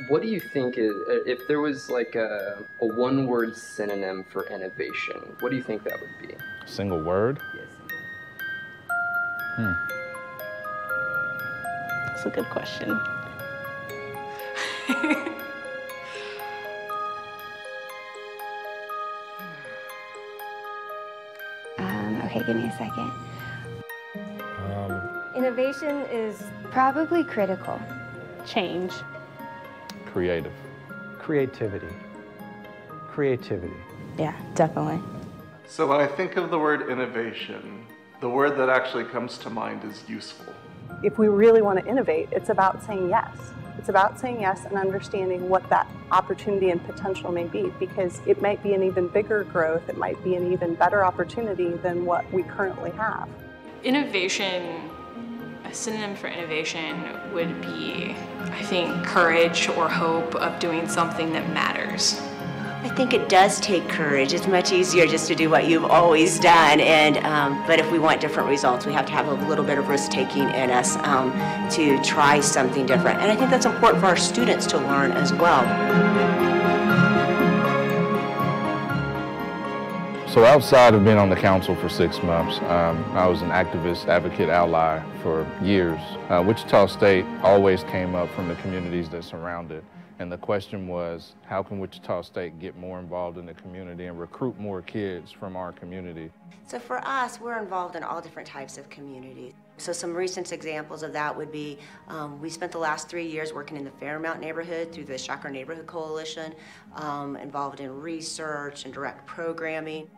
What do you think is, if there was like a one-word synonym for innovation, what do you think that would be? Single word? Yes. That's a good question. Okay, give me a second. Innovation is Probably critical. Change. Creative. Creativity. Creativity. Yeah, definitely. So when I think of the word innovation, the word that actually comes to mind is useful. If we really want to innovate, it's about saying yes. It's about saying yes and understanding what that opportunity and potential may be, because it might be an even bigger growth, it might be an even better opportunity than what we currently have. Innovation, a synonym for innovation would be, I think, courage or hope of doing something that matters. I think it does take courage. It's much easier just to do what you've always done, and but if we want different results, we have to have a little bit of risk-taking in us to try something different. And I think that's important for our students to learn as well. So outside of being on the council for 6 months, I was an activist, advocate, ally for years. Wichita State always came up from the communities that surround it. And the question was, how can Wichita State get more involved in the community and recruit more kids from our community? So for us, we're involved in all different types of communities. So some recent examples of that would be, we spent the last 3 years working in the Fairmount neighborhood through the Shocker Neighborhood Coalition, involved in research and direct programming.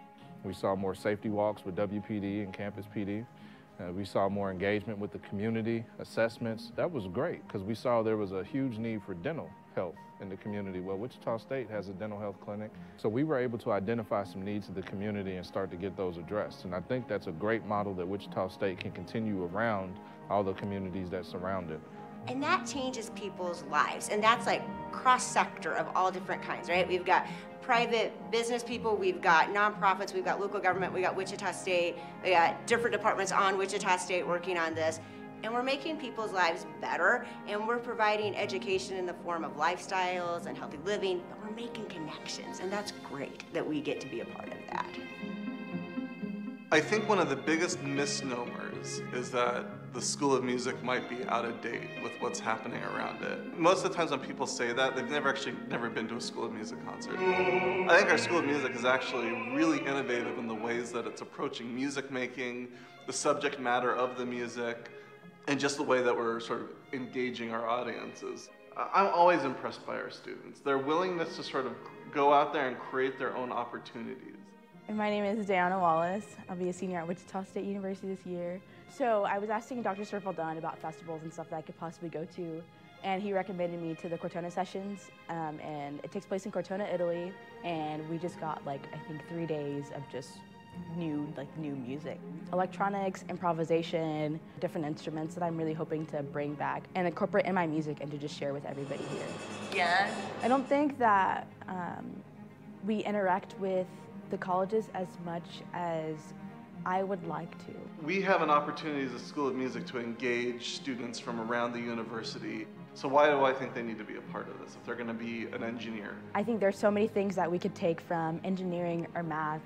We saw more safety walks with WPD and Campus PD. We saw more engagement with the community, assessments. That was great because we saw there was a huge need for dental health in the community. Well, Wichita State has a dental health clinic, so we were able to identify some needs of the community and start to get those addressed. And I think that's a great model that Wichita State can continue around all the communities that surround it. And that changes people's lives, and that's like cross-sector of all different kinds, right? We've got private business people, we've got nonprofits, we've got local government, we got Wichita State, we got different departments on Wichita State working on this. And we're making people's lives better, and we're providing education in the form of lifestyles and healthy living, but we're making connections, and that's great that we get to be a part of that. I think one of the biggest misnomers is that the School of Music might be out of date with what's happening around it. Most of the times when people say that, they've never been to a School of Music concert. I think our School of Music is actually really innovative in the ways that it's approaching music making, the subject matter of the music, and just the way that we're sort of engaging our audiences. I'm always impressed by our students. Their willingness to sort of go out there and create their own opportunities. My name is Diana Wallace. I'll be a senior at Wichita State University this year. So I was asking Dr. Serfel-Dunn about festivals and stuff that I could possibly go to, and he recommended me to the Cortona Sessions, and it takes place in Cortona, Italy, and we just got like, I think 3 days of just new music. Electronics, improvisation, different instruments that I'm really hoping to bring back and incorporate in my music and to just share with everybody here. Yeah. I don't think that we interact with the colleges as much as I would like to. We have an opportunity as a School of Music to engage students from around the university. So why do I think they need to be a part of this if they're going to be an engineer? I think there's so many things that we could take from engineering or math,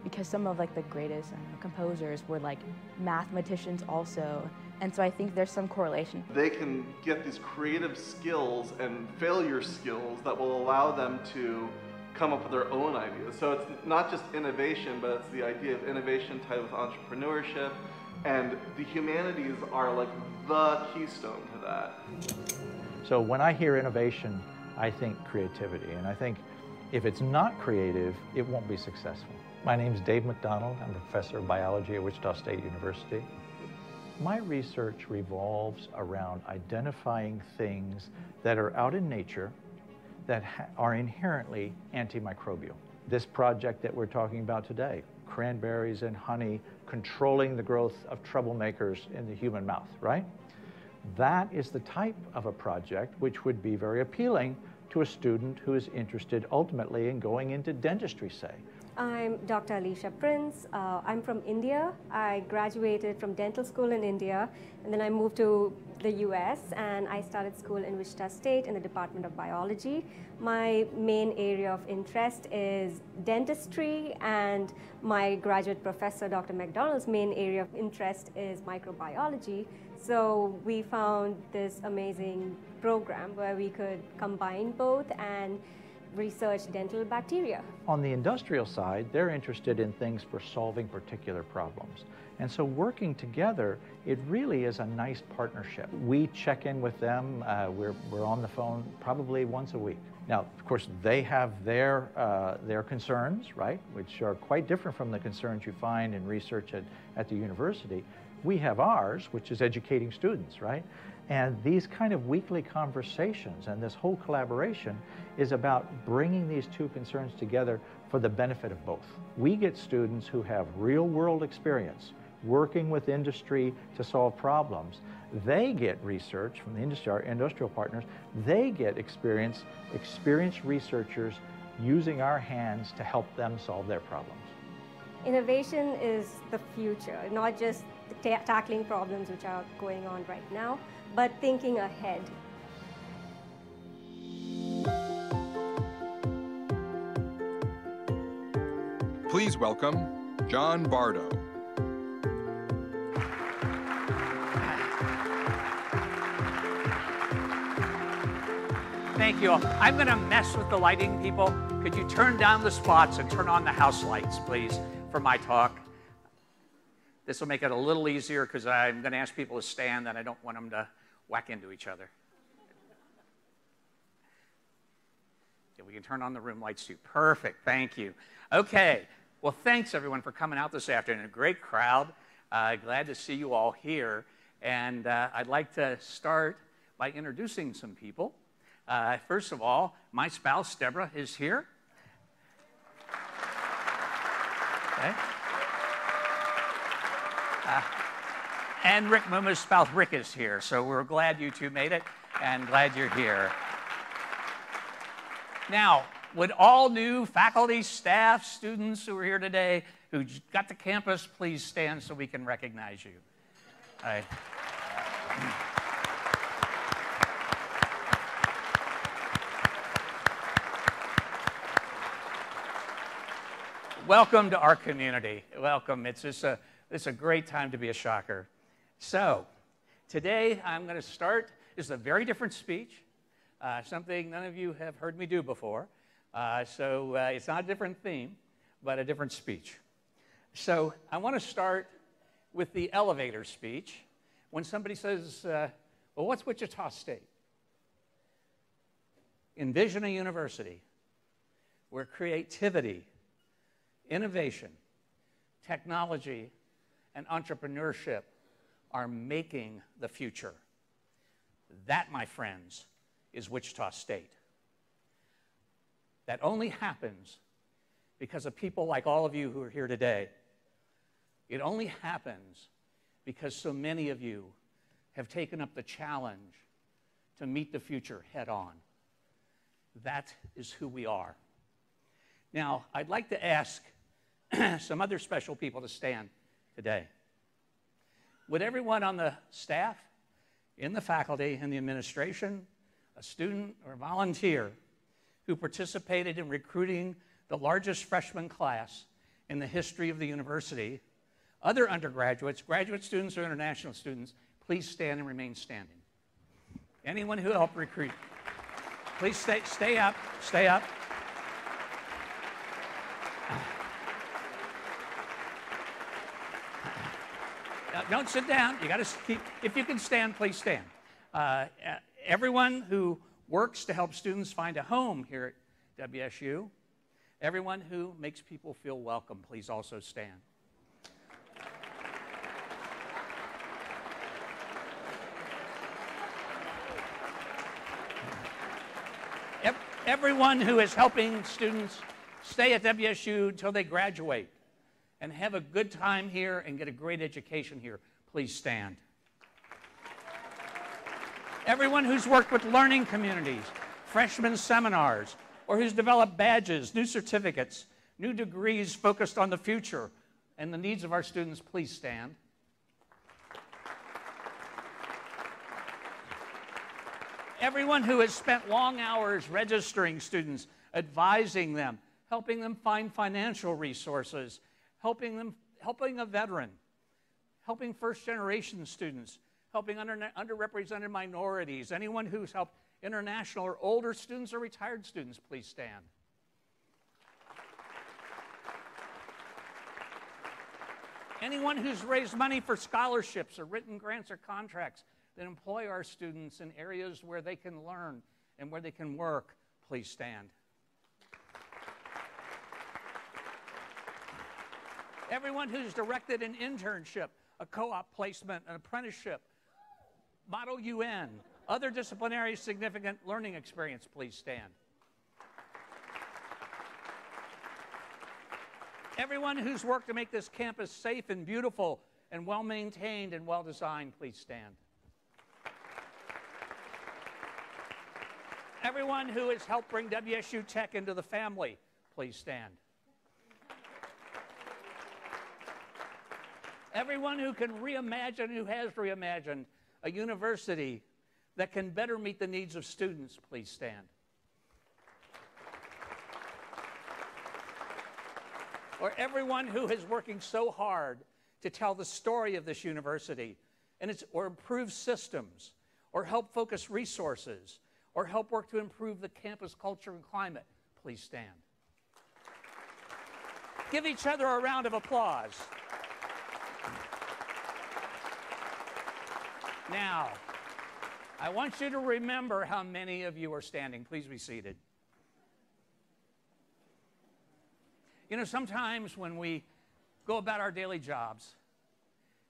because some of like the greatest composers were like mathematicians also. And so I think there's some correlation. They can get these creative skills and failure skills that will allow them to come up with their own ideas. So it's not just innovation, but it's the idea of innovation tied with entrepreneurship, and the humanities are like the keystone to that. So when I hear innovation, I think creativity, and I think if it's not creative, it won't be successful. My name's Dave McDonald. I'm a professor of biology at Wichita State University. My research revolves around identifying things that are out in nature that are inherently antimicrobial. This project that we're talking about today, cranberries and honey controlling the growth of troublemakers in the human mouth, right? That is the type of a project which would be very appealing to a student who is interested ultimately in going into dentistry, say. I'm Dr. Alicia Prince. I'm from India. I graduated from dental school in India, and then I moved to the US, and I started school in Wichita State in the Department of Biology. My main area of interest is dentistry, and my graduate professor, Dr. McDonald's main area of interest is microbiology. So we found this amazing program where we could combine both and research dental bacteria. On the industrial side, they're interested in things for solving particular problems. And so working together, it really is a nice partnership. We check in with them. We're on the phone probably once a week. Now, of course, they have their concerns, right, which are quite different from the concerns you find in research at the university. We have ours, which is educating students, right? And these kind of weekly conversations and this whole collaboration is about bringing these two concerns together for the benefit of both. We get students who have real-world experience working with industry to solve problems. They get research from the industry, our industrial partners. They get experienced researchers using our hands to help them solve their problems. Innovation is the future, not just tackling problems which are going on right now, but thinking ahead. Please welcome John Bardo. Thank you. I'm going to mess with the lighting, people. Could you turn down the spots and turn on the house lights, please, for my talk? This will make it a little easier because I'm going to ask people to stand and I don't want them to whack into each other. Yeah, we can turn on the room lights too. Perfect. Thank you. Okay. Well, thanks, everyone, for coming out this afternoon. A great crowd. Glad to see you all here. And I'd like to start by introducing some people. First of all, my spouse, Deborah, is here. Okay. And Rick Muma's spouse, Rick, is here. So we're glad you two made it and glad you're here. Now, would all new faculty, staff, students who are here today, who got to campus, please stand so we can recognize you. All right. Welcome to our community. Welcome. It's a great time to be a Shocker. So, today I'm going to start. This is a very different speech, something none of you have heard me do before. It's not a different theme, but a different speech. So, I want to start with the elevator speech. When somebody says, well, what's Wichita State? Envision a university where creativity, innovation, technology, and entrepreneurship are making the future. That, my friends, is Wichita State. That only happens because of people like all of you who are here today. It only happens because so many of you have taken up the challenge to meet the future head on. That is who we are. Now, I'd like to ask some other special people to stand today. Would everyone on the staff, in the faculty, in the administration, a student or a volunteer who participated in recruiting the largest freshman class in the history of the university, other undergraduates, graduate students, or international students, please stand and remain standing. Anyone who helped recruit, please stay up, stay up. Don't sit down. You got to keep. If you can stand, please stand. Everyone who works to help students find a home here at WSU, everyone who makes people feel welcome, please also stand. Everyone who is helping students stay at WSU until they graduate and have a good time here and get a great education here, please stand. Everyone who's worked with learning communities, freshman seminars, or who's developed badges, new certificates new degrees focused on the future and the needs of our students. Please stand. Everyone who has spent long hours registering students, advising them, helping them find financial resources, helping a veteran, helping first-generation students, helping underrepresented minorities, anyone who's helped international or older students or retired students, please stand. Anyone who's raised money for scholarships or written grants or contracts that employ our students in areas where they can learn and where they can work, please stand. Everyone who's directed an internship, a co-op placement, an apprenticeship, Model UN, other disciplinary significant learning experience, please stand. Everyone who's worked to make this campus safe and beautiful and well-maintained and well-designed, please stand. Everyone who has helped bring WSU Tech into the family, please stand. Everyone who can reimagine, who has reimagined a university that can better meet the needs of students, please stand. Or everyone who is working so hard to tell the story of this university or improve systems, or help focus resources, or help work to improve the campus culture and climate, please stand. Give each other a round of applause. Now, I want you to remember how many of you are standing. Please be seated. You know, sometimes when we go about our daily jobs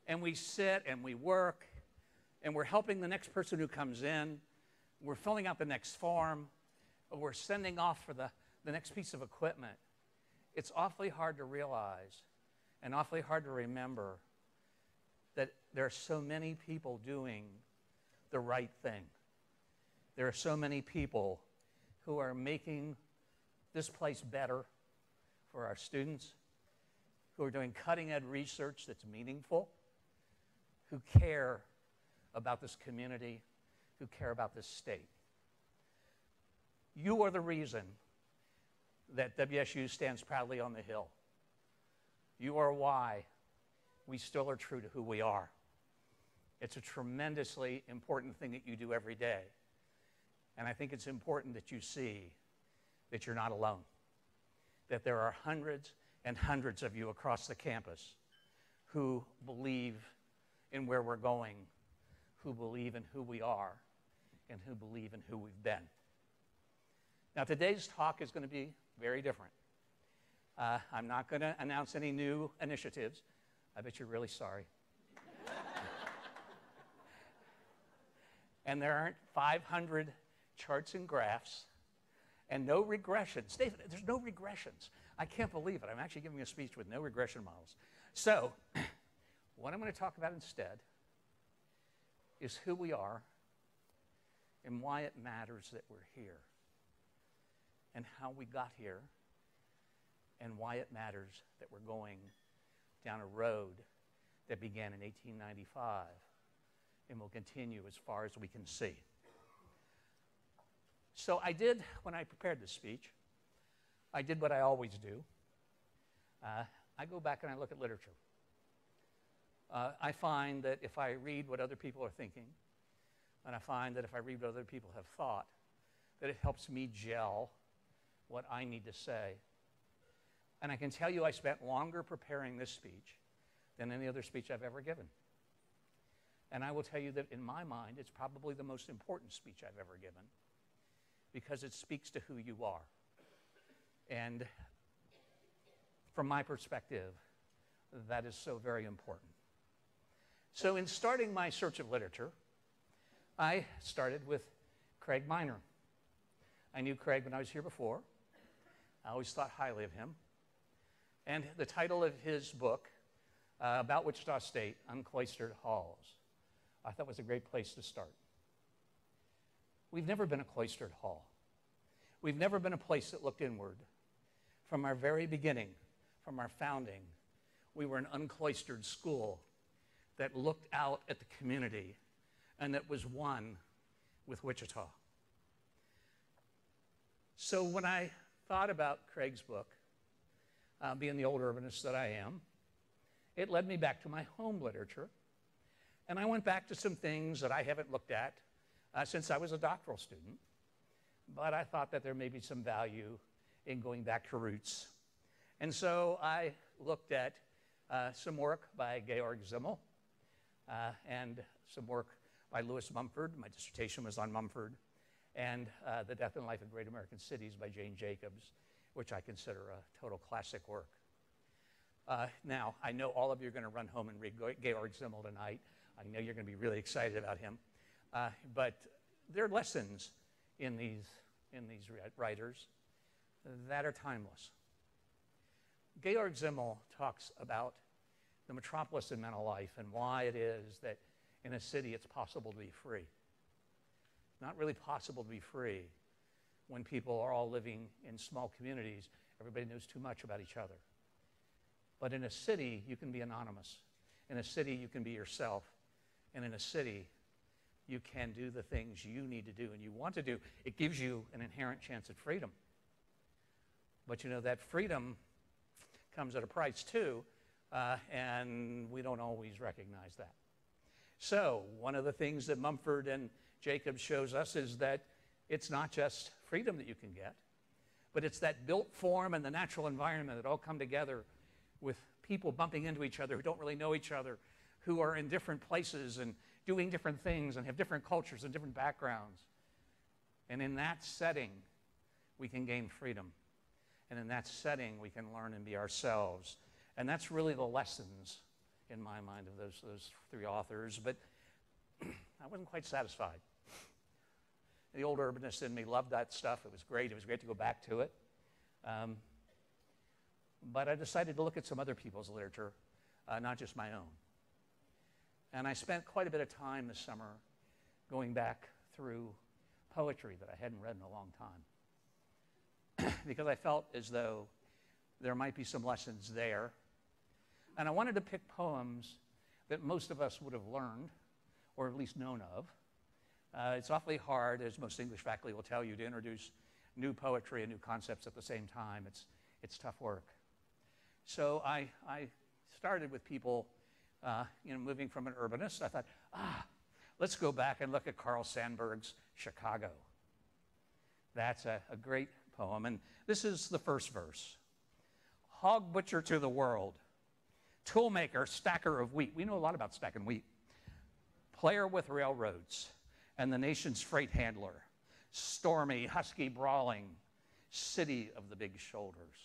and we sit and we work and we're helping the next person who comes in, we're filling out the next form, or we're sending off for the next piece of equipment, it's awfully hard to realize and awfully hard to remember that there are so many people doing the right thing. There are so many people who are making this place better for our students, who are doing cutting-edge research that's meaningful, who care about this community, who care about this state. You are the reason that WSU stands proudly on the Hill. You are why we still are true to who we are. It's a tremendously important thing that you do every day. And I think it's important that you see that you're not alone, that there are hundreds and hundreds of you across the campus who believe in where we're going, who believe in who we are, and who believe in who we've been. Now, today's talk is going to be very different. I'm not going to announce any new initiatives. I bet you're really sorry. And there aren't 500 charts and graphs and no regressions. David, there's no regressions. I can't believe it. I'm actually giving a speech with no regression models. So, what I'm going to talk about instead is who we are and why it matters that we're here, and how we got here, and why it matters that we're going down a road that began in 1895 and will continue as far as we can see. So I did, when I prepared this speech, I did what I always do. I go back and I look at literature. I find that if I read what other people are thinking, and I find that if I read what other people have thought, that it helps me gel what I need to say. And I can tell you I spent longer preparing this speech than any other speech I've ever given. And I will tell you that in my mind, it's probably the most important speech I've ever given, because it speaks to who you are. And from my perspective, that is so very important. So in starting my search of literature, I started with Craig Minor. I knew Craig when I was here before. I always thought highly of him. And the title of his book, about Wichita State, Uncloistered Halls, I thought was a great place to start. We've never been a cloistered hall. We've never been a place that looked inward. From our very beginning, from our founding, we were an uncloistered school that looked out at the community and that was one with Wichita. So when I thought about Craig's book, being the old urbanist that I am, it led me back to my home literature. And I went back to some things that I haven't looked at since I was a doctoral student. But I thought that there may be some value in going back to roots. And so I looked at some work by Georg Simmel and some work by Lewis Mumford. My dissertation was on Mumford. And The Death and Life of Great American Cities by Jane Jacobs, which I consider a total classic work. Now, I know all of you are going to run home and read Georg Simmel tonight. I know you're going to be really excited about him. But there are lessons in these writers that are timeless. Georg Simmel talks about the metropolis and mental life and why it is that in a city it's possible to be free. It's not really possible to be free when people are all living in small communities. Everybody knows too much about each other. But in a city, you can be anonymous. In a city, you can be yourself. And in a city, you can do the things you need to do and you want to do. It gives you an inherent chance at freedom. But you know, that freedom comes at a price too, and we don't always recognize that. So one of the things that Mumford and Jacobs shows us is that it's not just freedom that you can get, but it's that built form and the natural environment that all come together with people bumping into each other who don't really know each other, who are in different places and doing different things and have different cultures and different backgrounds. And in that setting, we can gain freedom. And in that setting, we can learn and be ourselves. And that's really the lessons, in my mind, of those three authors. But I wasn't quite satisfied. The old urbanist in me loved that stuff. It was great. It was great to go back to it. But I decided to look at some other people's literature, not just my own. And I spent quite a bit of time this summer going back through poetry that I hadn't read in a long time. Because I felt as though there might be some lessons there. And I wanted to pick poems that most of us would have learned, or at least known of. It's awfully hard, as most English faculty will tell you, to introduce new poetry and new concepts at the same time. It's tough work. So I started with people, moving from an urbanist. I thought, let's go back and look at Carl Sandburg's Chicago. That's a great poem. And this is the first verse. Hog butcher to the world, toolmaker, stacker of wheat. We know a lot about stacking wheat. Player with railroads and the nation's freight handler. Stormy, husky, brawling, city of the big shoulders.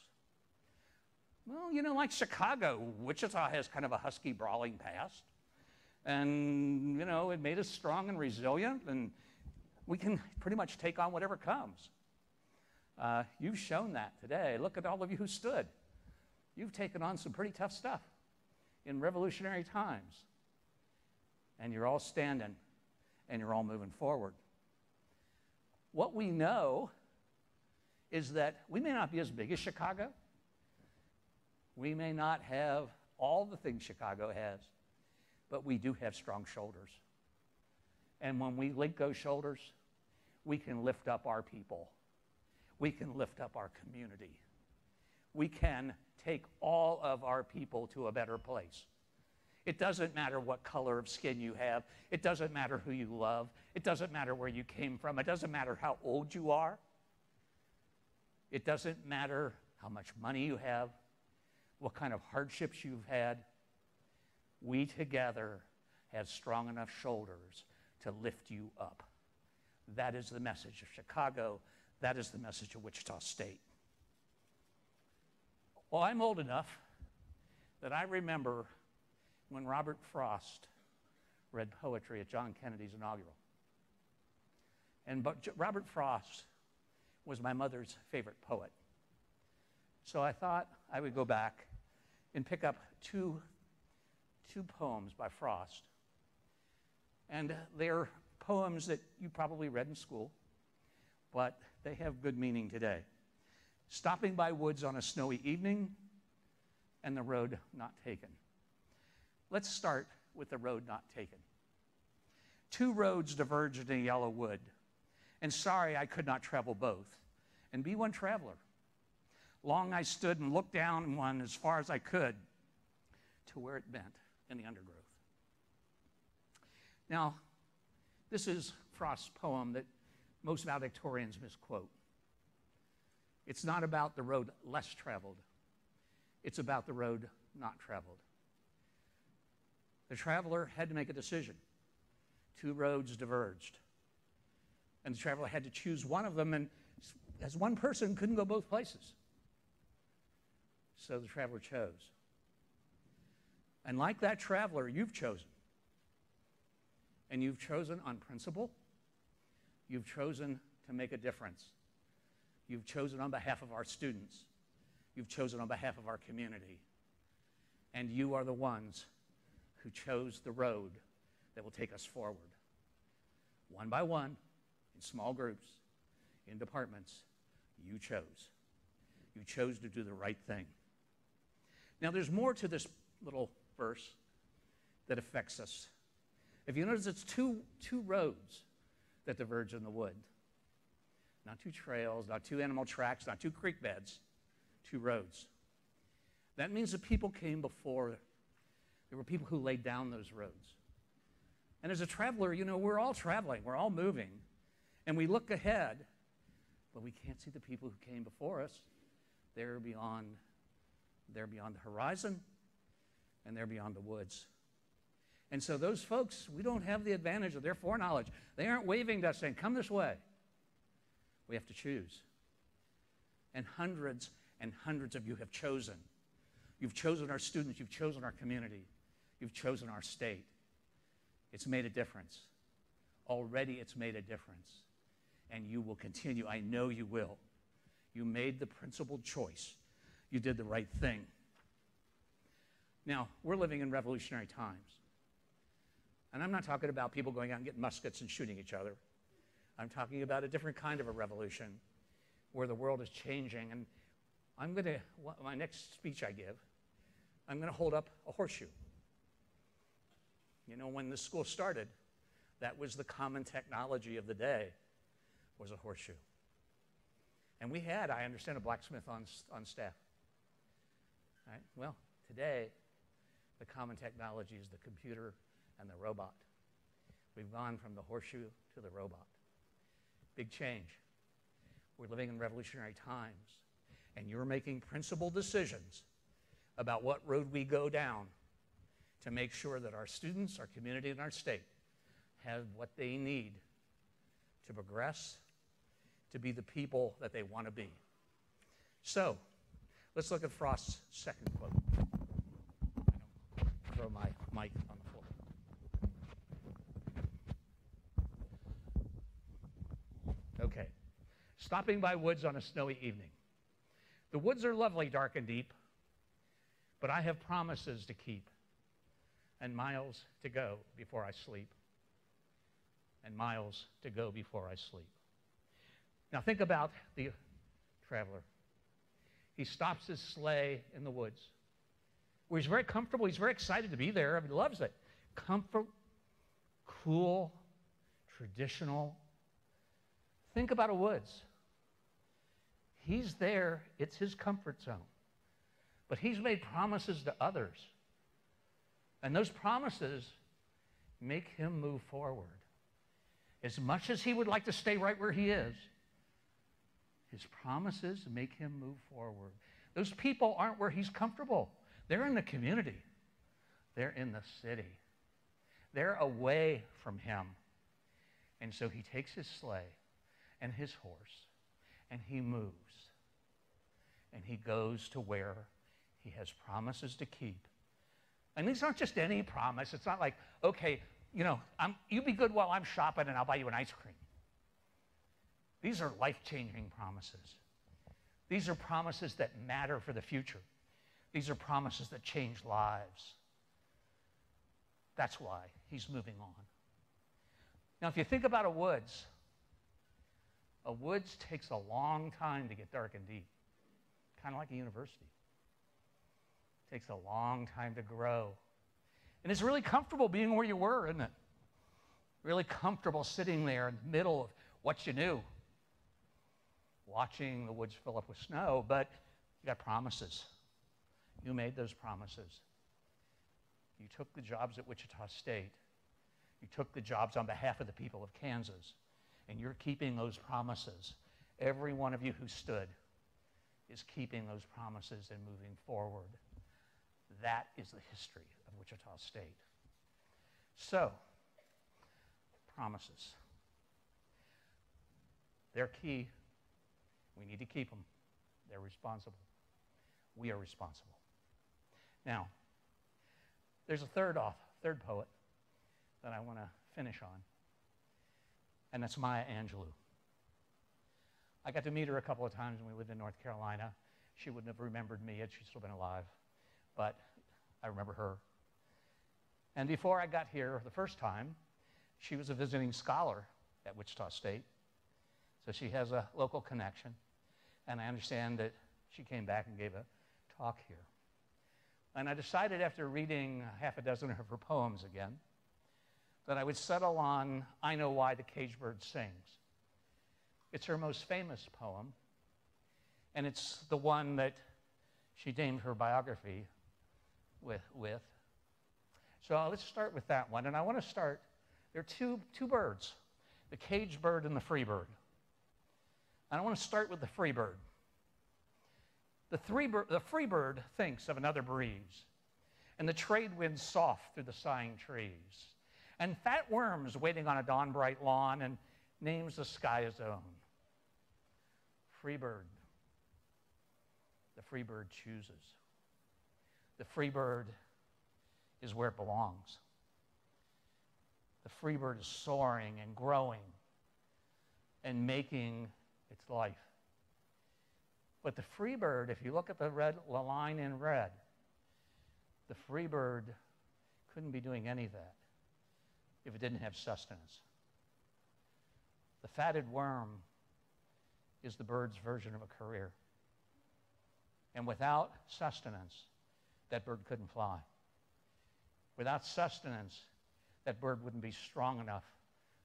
Well, like Chicago, Wichita has kind of a husky, brawling past. And, it made us strong and resilient, and we can pretty much take on whatever comes. You've shown that today. Look at all of you who stood. You've taken on some pretty tough stuff in revolutionary times. And you're all standing, and you're all moving forward. What we know is that we may not be as big as Chicago. We may not have all the things Chicago has, but we do have strong shoulders. And when we link those shoulders, we can lift up our people. We can lift up our community. We can take all of our people to a better place. It doesn't matter what color of skin you have. It doesn't matter who you love. It doesn't matter where you came from. It doesn't matter how old you are. It doesn't matter how much money you have, what kind of hardships you've had. We together have strong enough shoulders to lift you up. That is the message of Chicago. That is the message of Wichita State. Well, I'm old enough that I remember when Robert Frost read poetry at John Kennedy's inaugural. And Robert Frost was my mother's favorite poet. So I thought I would go back and pick up two poems by Frost. And they're poems that you probably read in school, but they have good meaning today. Stopping by woods on a snowy evening, and the road not taken. Let's start with the road not taken. Two roads diverged in a yellow wood, and sorry I could not travel both, and be one traveler. Long I stood and looked down one as far as I could to where it bent in the undergrowth. Now, this is Frost's poem that most valedictorians misquote. It's not about the road less traveled. It's about the road not traveled. The traveler had to make a decision. Two roads diverged. And the traveler had to choose one of them, and as one person couldn't go both places. So the traveler chose. And like that traveler, you've chosen. And you've chosen on principle. You've chosen to make a difference. You've chosen on behalf of our students. You've chosen on behalf of our community. And you are the ones who chose the road that will take us forward. One by one, in small groups, in departments, you chose. You chose to do the right thing. Now, there's more to this little verse that affects us. If you notice, it's two roads that diverge in the wood. Not two trails, not two animal tracks, not two creek beds, two roads. That means that people came before. There were people who laid down those roads. And as a traveler, you know, we're all traveling, we're all moving, and we look ahead, but we can't see the people who came before us. They're beyond the horizon, and they're beyond the woods. And so those folks, we don't have the advantage of their foreknowledge. They aren't waving to us saying, come this way. We have to choose. And hundreds of you have chosen. You've chosen our students. You've chosen our community. You've chosen our state. It's made a difference. Already it's made a difference. And you will continue. I know you will. You made the principled choice. You did the right thing. Now, we're living in revolutionary times. And I'm not talking about people going out and getting muskets and shooting each other. I'm talking about a different kind of a revolution where the world is changing. And my next speech I give, I'm going to hold up a horseshoe. You know, when this school started, that was the common technology of the day, was a horseshoe. And we had, I understand, a blacksmith on staff. Right? Well, today, the common technology is the computer and the robot. We've gone from the horseshoe to the robot. Big change. We're living in revolutionary times, and you're making principled decisions about what road we go down to make sure that our students, our community, and our state have what they need to progress, to be the people that they want to be. So, let's look at Frost's second quote. I'll throw my mic on the floor. Okay. Stopping by woods on a snowy evening. The woods are lovely, dark and deep, but I have promises to keep and miles to go before I sleep. And miles to go before I sleep. Now think about the traveler. He stops his sleigh in the woods, where he's very comfortable. He's very excited to be there. I mean, he loves it. Comfort, cool, traditional. Think about a woods. He's there. It's his comfort zone. But he's made promises to others. And those promises make him move forward. As much as he would like to stay right where he is, his promises make him move forward. Those people aren't where he's comfortable. They're in the community. They're in the city. They're away from him. And so he takes his sleigh and his horse, and he moves. And he goes to where he has promises to keep. And these aren't just any promise. It's not like, okay, you know, you be good while I'm shopping and I'll buy you an ice cream. These are life-changing promises. These are promises that matter for the future. These are promises that change lives. That's why he's moving on. Now, if you think about a woods takes a long time to get dark and deep. kind of like a university. It takes a long time to grow. And it's really comfortable being where you were, isn't it? Really comfortable sitting there in the middle of what you knew, watching the woods fill up with snow, but you got promises. You made those promises. You took the jobs at Wichita State. You took the jobs on behalf of the people of Kansas, and you're keeping those promises. Every one of you who stood is keeping those promises and moving forward. That is the history of Wichita State. So, promises. They're key. We need to keep them. They're responsible. We are responsible. Now, there's a third poet that I want to finish on, and that's Maya Angelou. I got to meet her a couple of times when we lived in North Carolina. She wouldn't have remembered me had she still been alive, but I remember her. And before I got here the first time, she was a visiting scholar at Wichita State, so she has a local connection, and I understand that she came back and gave a talk here. And I decided after reading half a dozen of her poems again, that I would settle on I Know Why the Caged Bird Sings. It's her most famous poem, and it's the one that she named her biography with. So let's start with that one. And I want to start, there are two birds, the caged bird and the free bird. And I want to start with the free bird. The free bird thinks of another breeze, and the trade winds soft through the sighing trees, and fat worms waiting on a dawn-bright lawn, and names the sky his own. Free bird. The free bird chooses. The free bird is where it belongs. The free bird is soaring and growing and making its life. But the free bird, if you look at the line in red, the free bird couldn't be doing any of that if it didn't have sustenance. The fatted worm is the bird's version of a career. And without sustenance, that bird couldn't fly. Without sustenance, that bird wouldn't be strong enough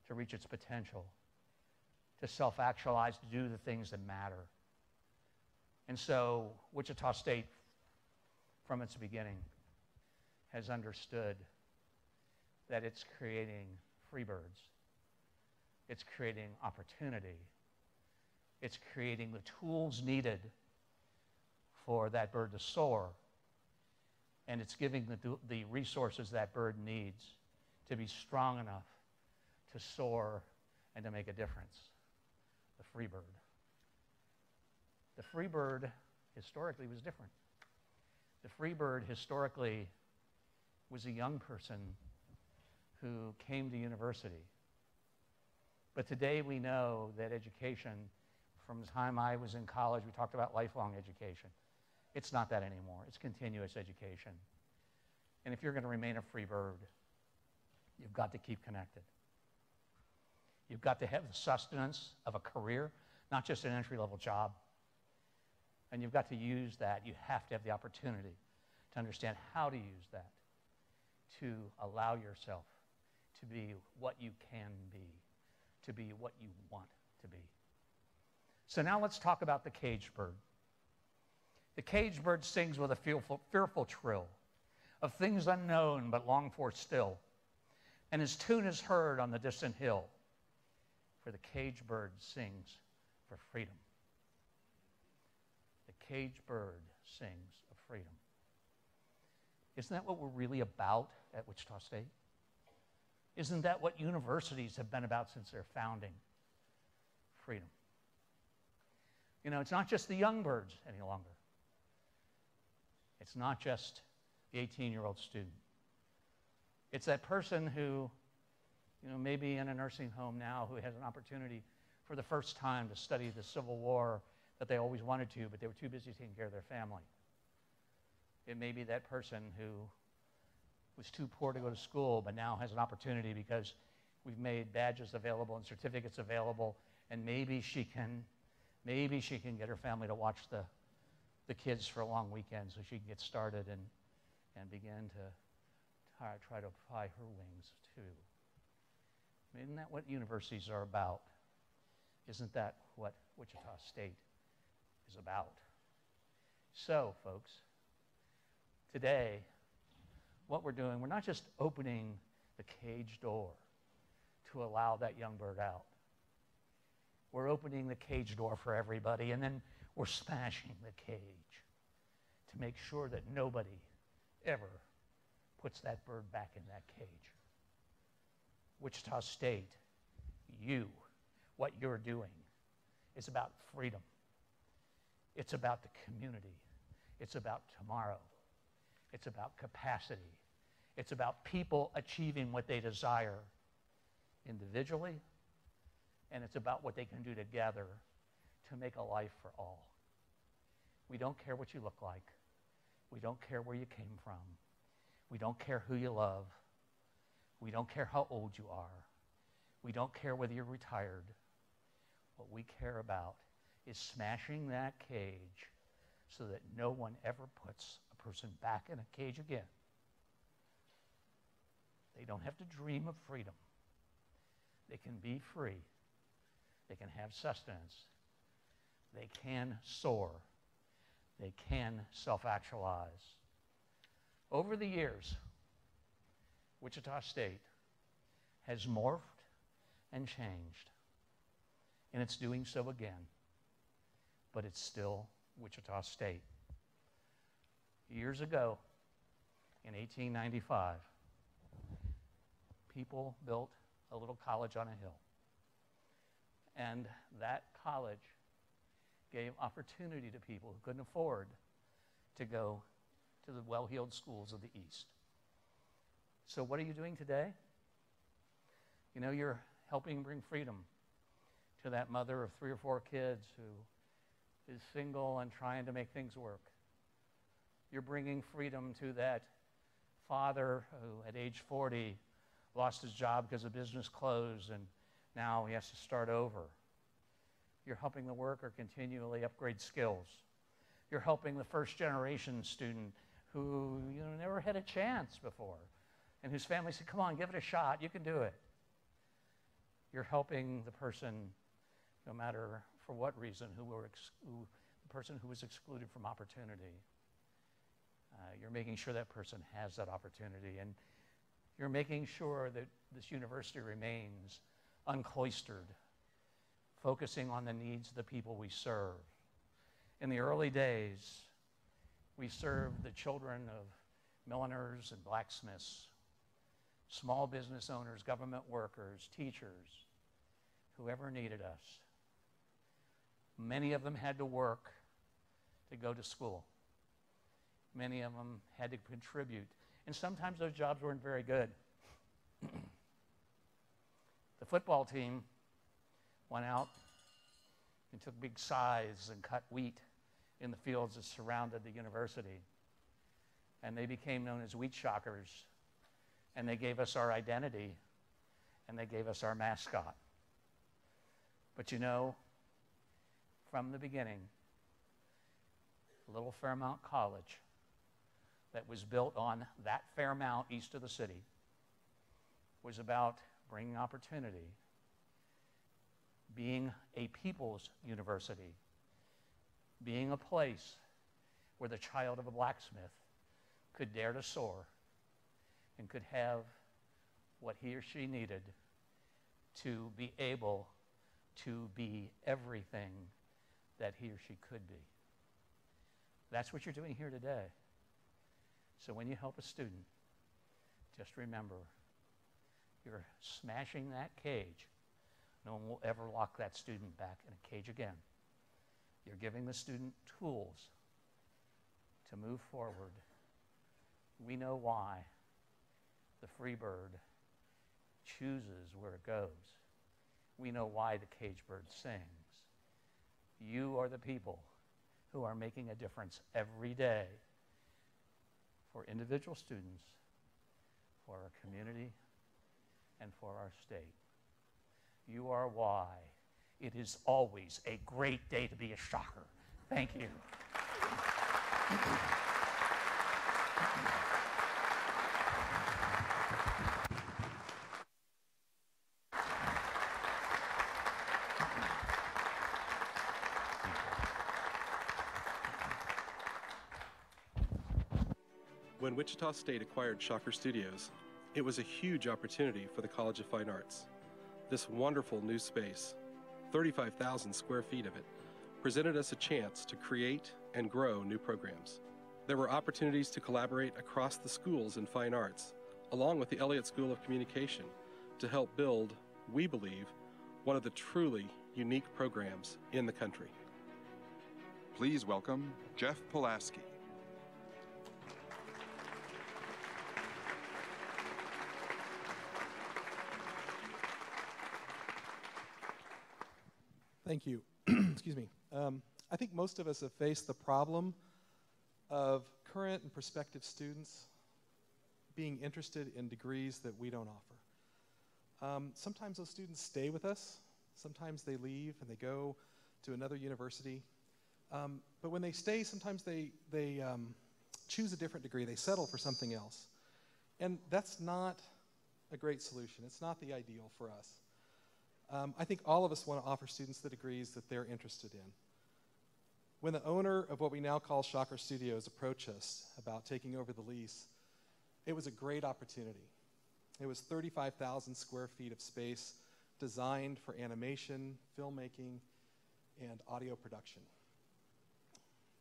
to reach its potential, to self-actualize, to do the things that matter. And so Wichita State, from its beginning, has understood that it's creating free birds. It's creating opportunity. It's creating the tools needed for that bird to soar. And it's giving the resources that bird needs to be strong enough to soar and to make a difference. The free bird. The free bird historically was different. The free bird historically was a young person who came to university. But today we know that education, from the time I was in college, we talked about lifelong education. It's not that anymore. It's continuous education. And if you're going to remain a free bird, you've got to keep connected. You've got to have the sustenance of a career, not just an entry-level job. And you've got to use that. You have to have the opportunity to understand how to use that to allow yourself to be what you can be, to be what you want to be. So now let's talk about the caged bird. The caged bird sings with a fearful trill of things unknown but longed for still, and his tune is heard on the distant hill, for the caged bird sings for freedom. The caged bird sings of freedom. Isn't that what we're really about at Wichita State? Isn't that what universities have been about since their founding? Freedom. You know, it's not just the young birds any longer. It's not just the 18-year-old student. It's that person who, you know, maybe in a nursing home now, who has an opportunity for the first time to study the Civil War that they always wanted to, but they were too busy taking care of their family. It may be that person who was too poor to go to school, but now has an opportunity because we've made badges available and certificates available, and maybe she can get her family to watch the the kids for a long weekend so she can get started and begin to try to apply her wings too. I mean, isn't that what universities are about? Isn't that what Wichita State is about? So, folks, today, what we're doing, we're not just opening the cage door to allow that young bird out. We're opening the cage door for everybody, and then we're smashing the cage to make sure that nobody ever puts that bird back in that cage. Wichita State, what you're doing is about freedom. It's about the community. It's about tomorrow. It's about capacity. It's about people achieving what they desire individually, and it's about what they can do together to make a life for all. We don't care what you look like. We don't care where you came from. We don't care who you love. We don't care how old you are. We don't care whether you're retired. What we care about is smashing that cage so that no one ever puts a person back in a cage again. They don't have to dream of freedom. They can be free. They can have sustenance. They can soar. They can self-actualize. Over the years, Wichita State has morphed and changed, and it's doing so again, but it's still Wichita State. Years ago, in 1895, people built a little college on a hill, and that college gave opportunity to people who couldn't afford to go to the well-heeled schools of the East. So what are you doing today? You know, you're helping bring freedom to that mother of 3 or 4 kids who is single and trying to make things work. You're bringing freedom to that father who, at age 40, lost his job because the business closed and now he has to start over. You're helping the worker continually upgrade skills. You're helping the first-generation student who never had a chance before and whose family said, come on, give it a shot, you can do it. You're helping the person, no matter for what reason, the person who was excluded from opportunity. You're making sure that person has that opportunity, and you're making sure that this university remains uncloistered, focusing on the needs of the people we serve. In the early days, we served the children of milliners and blacksmiths, small business owners, government workers, teachers, whoever needed us. Many of them had to work to go to school. Many of them had to contribute, and sometimes those jobs weren't very good. The football team went out and took big scythes and cut wheat in the fields that surrounded the university. And they became known as wheat shockers. And they gave us our identity, and they gave us our mascot. But you know, from the beginning, Little Fairmount College, that was built on that Fairmount east of the city, was about bringing opportunity, being a people's university, being a place where the child of a blacksmith could dare to soar and could have what he or she needed to be able to be everything that he or she could be. That's what you're doing here today. So when you help a student, just remember, you're smashing that cage. No one will ever lock that student back in a cage again. You're giving the student tools to move forward. We know why the free bird chooses where it goes. We know why the cage bird sings. You are the people who are making a difference every day for individual students, for our community, and for our state. You are why it is always a great day to be a shocker. Thank you. When Wichita State acquired Shocker Studios, it was a huge opportunity for the College of Fine Arts. This wonderful new space, 35,000 square feet of it, presented us a chance to create and grow new programs. There were opportunities to collaborate across the schools in fine arts, along with the Elliott School of Communication, to help build, we believe, one of the truly unique programs in the country. Please welcome Jeff Pulaski. Thank you. Excuse me. I think most of us have faced the problem of current and prospective students being interested in degrees that we don't offer. Sometimes those students stay with us. Sometimes they leave and they go to another university. But when they stay, sometimes they choose a different degree. They settle for something else. And that's not a great solution. It's not the ideal for us. I think all of us want to offer students the degrees that they're interested in. When the owner of what we now call Shocker Studios approached us about taking over the lease, it was a great opportunity. It was 35,000 square feet of space designed for animation, filmmaking, and audio production.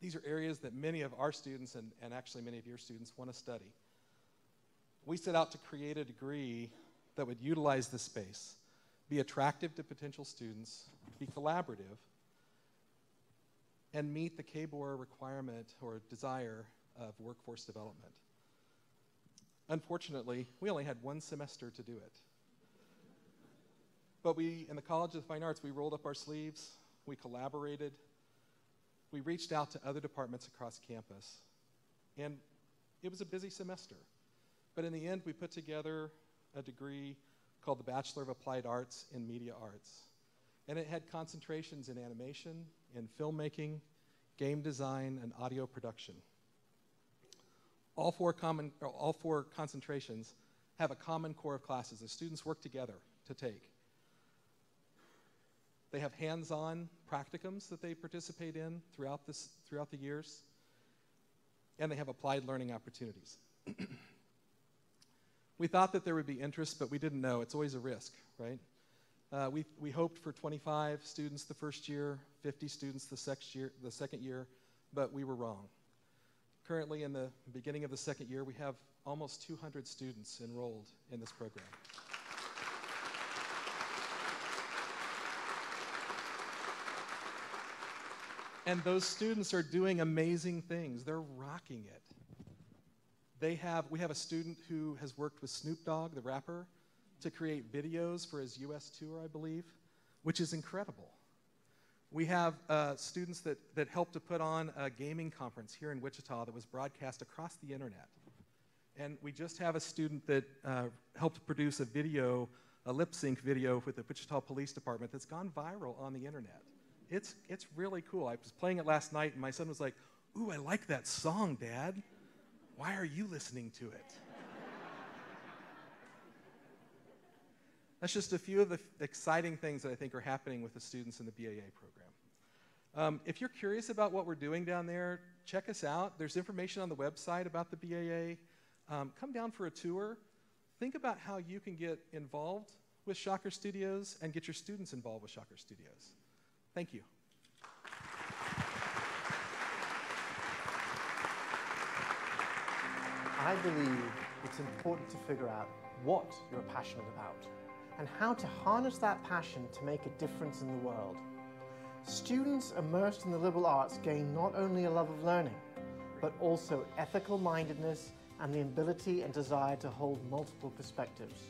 These are areas that many of our students, and actually many of your students, want to study. We set out to create a degree that would utilize this space, be attractive to potential students, be collaborative, and meet the KBOR requirement or desire of workforce development. Unfortunately, we only had one semester to do it. But we, in the College of Fine Arts, we rolled up our sleeves, we collaborated, we reached out to other departments across campus, and it was a busy semester. But in the end, we put together a degree called the Bachelor of Applied Arts in Media Arts. And it had concentrations in animation, in filmmaking, game design, and audio production. All four concentrations have a common core of classes that students work together to take. They have hands-on practicums that they participate in throughout the years, and they have applied learning opportunities. We thought that there would be interest, but we didn't know. It's always a risk, right? We hoped for 25 students the first year, 50 students the second year, but we were wrong. Currently, in the beginning of the second year, we have almost 200 students enrolled in this program. And those students are doing amazing things. They're rocking it. We have a student who has worked with Snoop Dogg, the rapper, to create videos for his US tour, I believe, which is incredible. We have students that helped to put on a gaming conference here in Wichita that was broadcast across the internet. And we just have a student that helped produce a lip sync video with the Wichita Police Department that's gone viral on the internet. It's really cool. I was playing it last night and my son was like, "Ooh, I like that song, Dad. Why are you listening to it?" That's just a few of the exciting things that I think are happening with the students in the BAA program. If you're curious about what we're doing down there, check us out. There's information on the website about the BAA. Come down for a tour. Think about how you can get involved with Shocker Studios and get your students involved with Shocker Studios. Thank you. I believe it's important to figure out what you're passionate about and how to harness that passion to make a difference in the world. Students immersed in the liberal arts gain not only a love of learning, but also ethical mindedness and the ability and desire to hold multiple perspectives.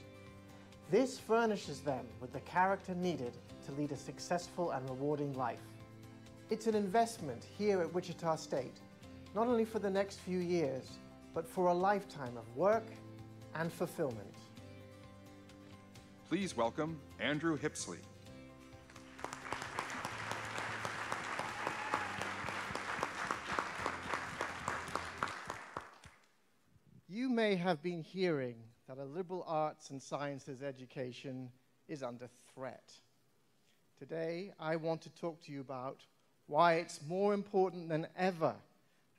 This furnishes them with the character needed to lead a successful and rewarding life. It's an investment here at Wichita State, not only for the next few years, but for a lifetime of work and fulfillment. Please welcome Andrew Hipsley. may have been hearing that a liberal arts and sciences education is under threat. Today, I want to talk to you about why it's more important than ever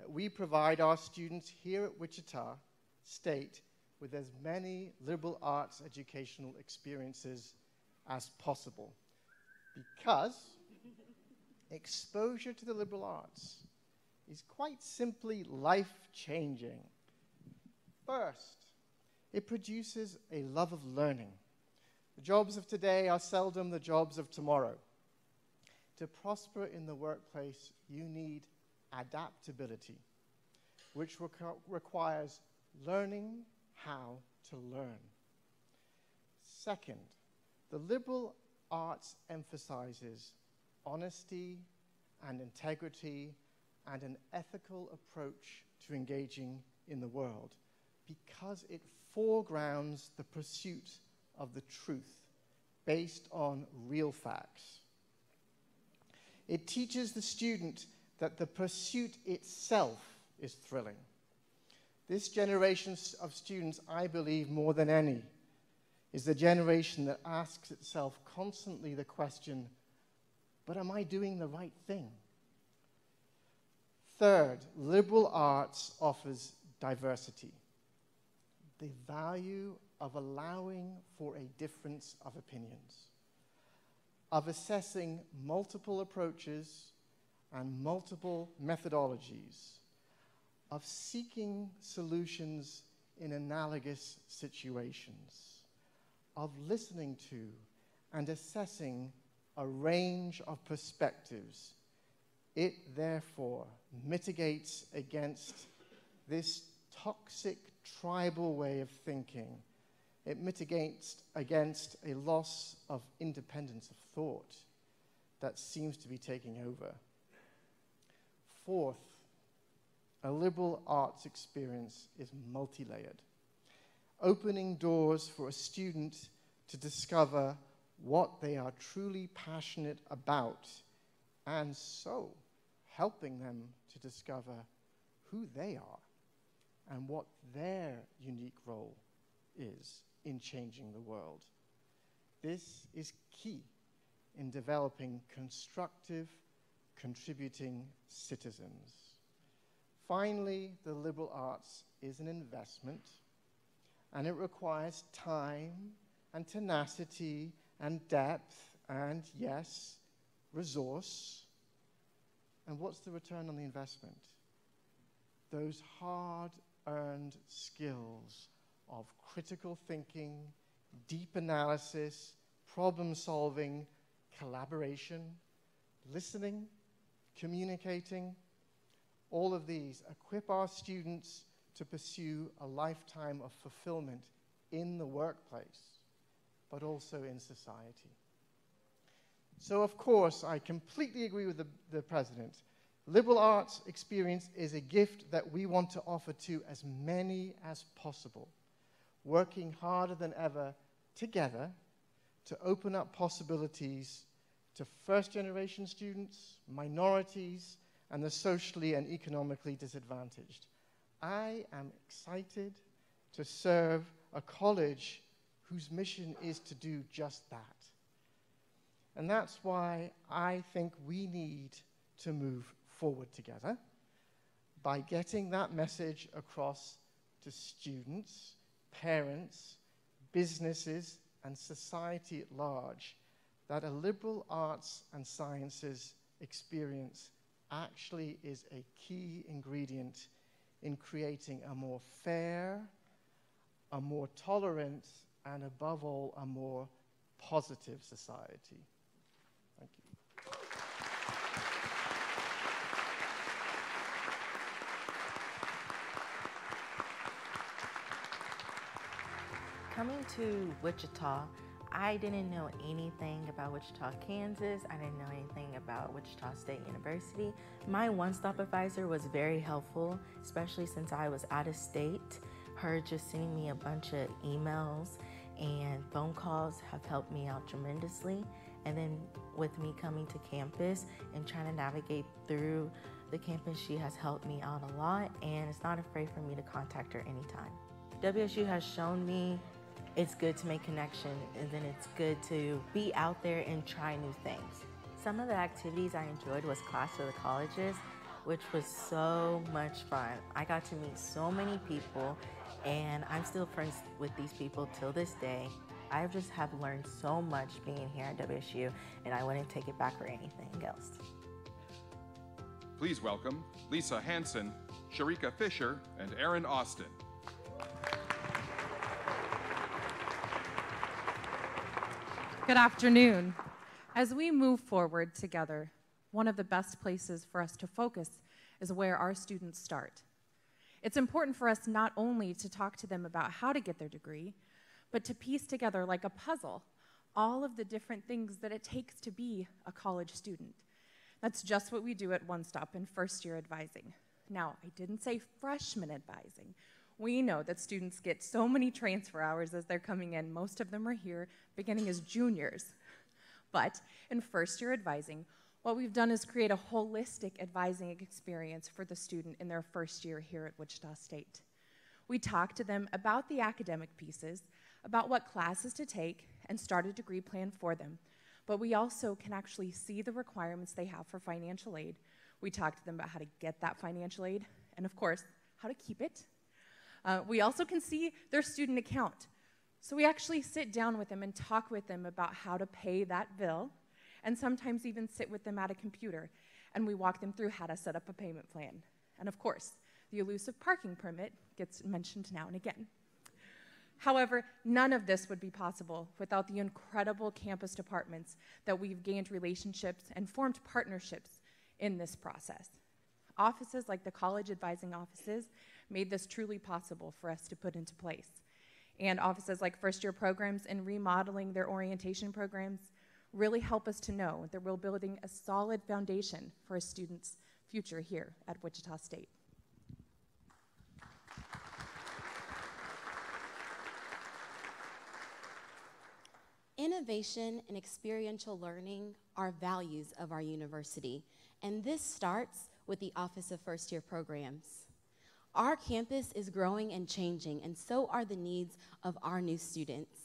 that we provide our students here at Wichita State with as many liberal arts educational experiences as possible. Because exposure to the liberal arts is quite simply life-changing. First, it produces a love of learning. The jobs of today are seldom the jobs of tomorrow. To prosper in the workplace, you need adaptability, which requires learning how to learn. Second, the liberal arts emphasizes honesty and integrity and an ethical approach to engaging in the world because it foregrounds the pursuit of the truth based on real facts. It teaches the student that the pursuit itself is thrilling. This generation of students, I believe, more than any, is the generation that asks itself constantly the question, but am I doing the right thing? Third, liberal arts offers diversity, the value of allowing for a difference of opinions, of assessing multiple approaches and multiple methodologies, of seeking solutions in analogous situations, of listening to and assessing a range of perspectives. It therefore mitigates against this toxic tribal way of thinking. It mitigates against a loss of independence of thought that seems to be taking over. Fourth, a liberal arts experience is multi-layered, opening doors for a student to discover what they are truly passionate about, and so helping them to discover who they are and what their unique role is in changing the world. This is key in developing constructive, contributing citizens. Finally, the liberal arts is an investment, and it requires time and tenacity and depth and, yes, resource. And what's the return on the investment? Those hard-earned skills of critical thinking, deep analysis, problem-solving, collaboration, listening, communicating. All of these equip our students to pursue a lifetime of fulfillment in the workplace, but also in society. So, of course, I completely agree with the President. Liberal arts experience is a gift that we want to offer to as many as possible, working harder than ever together to open up possibilities to first-generation students, minorities, and the socially and economically disadvantaged. I am excited to serve a college whose mission is to do just that. And that's why I think we need to move forward together by getting that message across to students, parents, businesses, and society at large that a liberal arts and sciences experience actually is a key ingredient in creating a more fair, a more tolerant, and above all, a more positive society. Thank you. Coming to Wichita, I didn't know anything about Wichita, Kansas. I didn't know anything about Wichita State University. My one-stop advisor was very helpful, especially since I was out of state. Her just sending me a bunch of emails and phone calls have helped me out tremendously. And then with me coming to campus and trying to navigate through the campus, she has helped me out a lot and is not afraid for me to contact her anytime. WSU has shown me it's good to make connection, and then it's good to be out there and try new things. Some of the activities I enjoyed was Clash of the Colleges, which was so much fun. I got to meet so many people, and I'm still friends with these people till this day. I just have learned so much being here at WSU, and I wouldn't take it back for anything else. Please welcome Lisa Hansen, Sharika Fisher, and Aaron Austin. Good afternoon. As we move forward together, one of the best places for us to focus is where our students start. It's important for us not only to talk to them about how to get their degree, but to piece together like a puzzle all of the different things that it takes to be a college student. That's just what we do at One Stop in first year advising. Now, I didn't say freshman advising. We know that students get so many transfer hours as they're coming in. Most of them are here beginning as juniors. But in first year advising, what we've done is create a holistic advising experience for the student in their first year here at Wichita State. We talk to them about the academic pieces, about what classes to take, and start a degree plan for them. But we also can actually see the requirements they have for financial aid. We talk to them about how to get that financial aid, and of course, how to keep it. We also can see their student account. So we actually sit down with them and talk with them about how to pay that bill, and sometimes even sit with them at a computer, and we walk them through how to set up a payment plan. And of course, the elusive parking permit gets mentioned now and again. However, none of this would be possible without the incredible campus departments that we've gained relationships and formed partnerships in this process. Offices like the college advising offices made this truly possible for us to put into place. And offices like first year programs and remodeling their orientation programs really help us to know that we're building a solid foundation for a student's future here at Wichita State. Innovation and experiential learning are values of our university, and this starts with the Office of First Year Programs. Our campus is growing and changing, and so are the needs of our new students.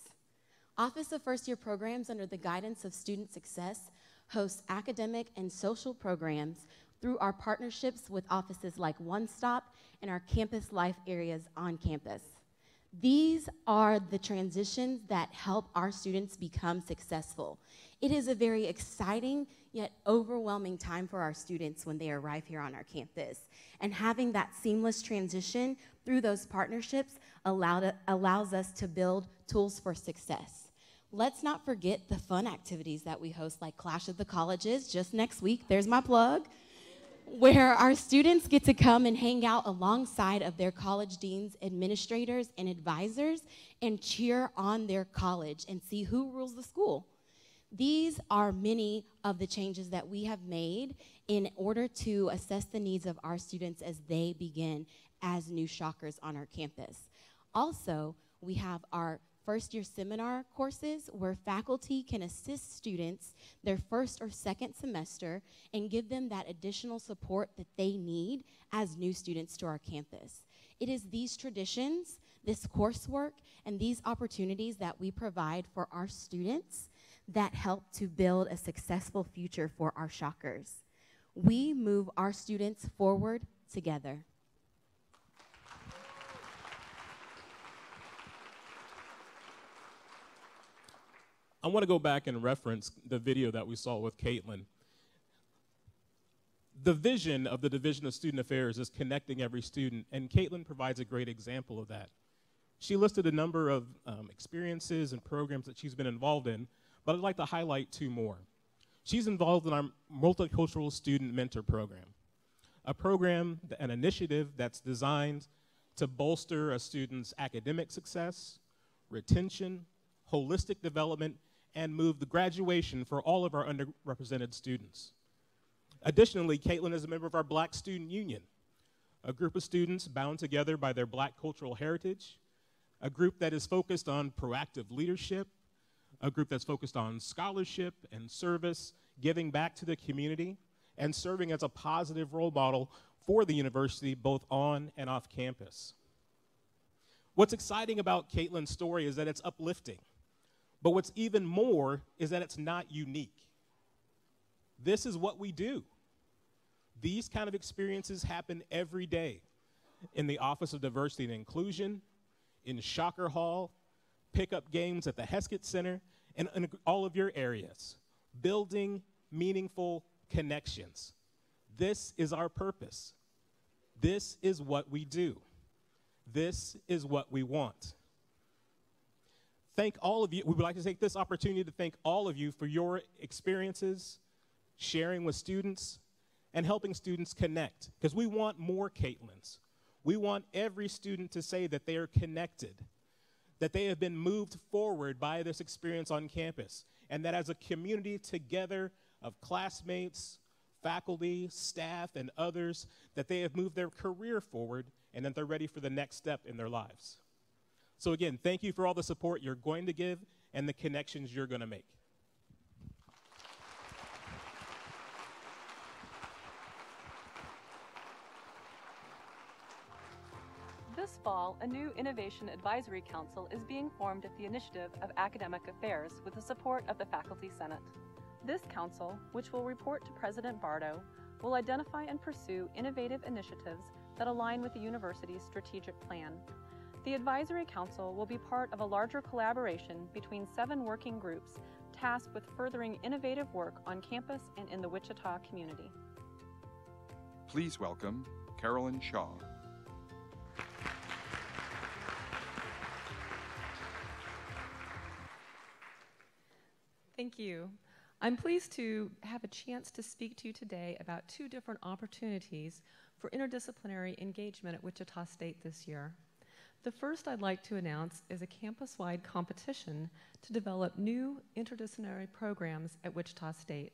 Office of First Year Programs, under the guidance of Student Success, hosts academic and social programs through our partnerships with offices like One Stop and our campus life areas on campus. These are the transitions that help our students become successful. It is a very exciting yet overwhelming time for our students when they arrive here on our campus. And having that seamless transition through those partnerships allows us to build tools for success. Let's not forget the fun activities that we host, like Clash of the Colleges, just next week, there's my plug, where our students get to come and hang out alongside of their college deans, administrators, and advisors and cheer on their college and see who rules the school. These are many of the changes that we have made in order to assess the needs of our students as they begin as new shockers on our campus. Also, we have our first year seminar courses where faculty can assist students their first or second semester and give them that additional support that they need as new students to our campus. It is these traditions, this coursework, and these opportunities that we provide for our students that help to build a successful future for our shockers. We move our students forward together. I want to go back and reference the video that we saw with Caitlin. The vision of the Division of Student Affairs is connecting every student, and Caitlin provides a great example of that. She listed a number of experiences and programs that she's been involved in, but I'd like to highlight two more. She's involved in our Multicultural Student Mentor Program, a program, an initiative that's designed to bolster a student's academic success, retention, holistic development, and move the graduation for all of our underrepresented students. Additionally, Caitlin is a member of our Black Student Union, a group of students bound together by their Black cultural heritage, a group that is focused on proactive leadership, a group that's focused on scholarship and service, giving back to the community, and serving as a positive role model for the university both on and off campus. What's exciting about Caitlin's story is that it's uplifting. But what's even more is that it's not unique. This is what we do. These kind of experiences happen every day in the Office of Diversity and Inclusion, in Shocker Hall, pickup games at the Heskett Center, and in all of your areas, building meaningful connections. This is our purpose. This is what we do. This is what we want. Thank all of you. We would like to take this opportunity to thank all of you for your experiences, sharing with students, and helping students connect, because we want more Caitlins. We want every student to say that they are connected, that they have been moved forward by this experience on campus, and that as a community together of classmates, faculty, staff, and others, that they have moved their career forward and that they're ready for the next step in their lives. So again, thank you for all the support you're going to give and the connections you're going to make. This fall, a new Innovation Advisory Council is being formed at the initiative of Academic Affairs with the support of the Faculty Senate. This council, which will report to President Bardo, will identify and pursue innovative initiatives that align with the university's strategic plan. The Advisory Council will be part of a larger collaboration between 7 working groups tasked with furthering innovative work on campus and in the Wichita community. Please welcome Carolyn Shaw. Thank you. I'm pleased to have a chance to speak to you today about 2 different opportunities for interdisciplinary engagement at Wichita State this year. The first I'd like to announce is a campus-wide competition to develop new interdisciplinary programs at Wichita State.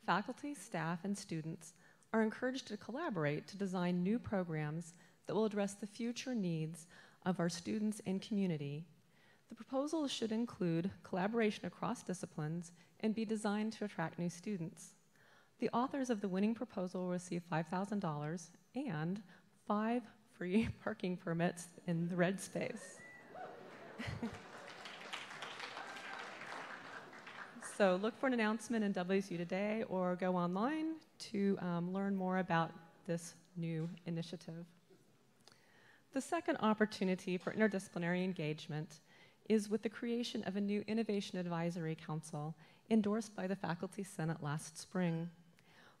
Faculty, staff, and students are encouraged to collaborate to design new programs that will address the future needs of our students and community. The proposal should include collaboration across disciplines and be designed to attract new students. The authors of the winning proposal will receive $5,000 and 5 free parking permits in the red space. So look for an announcement in WSU Today or go online to learn more about this new initiative. The second opportunity for interdisciplinary engagement is with the creation of a new Innovation Advisory Council endorsed by the Faculty Senate last spring.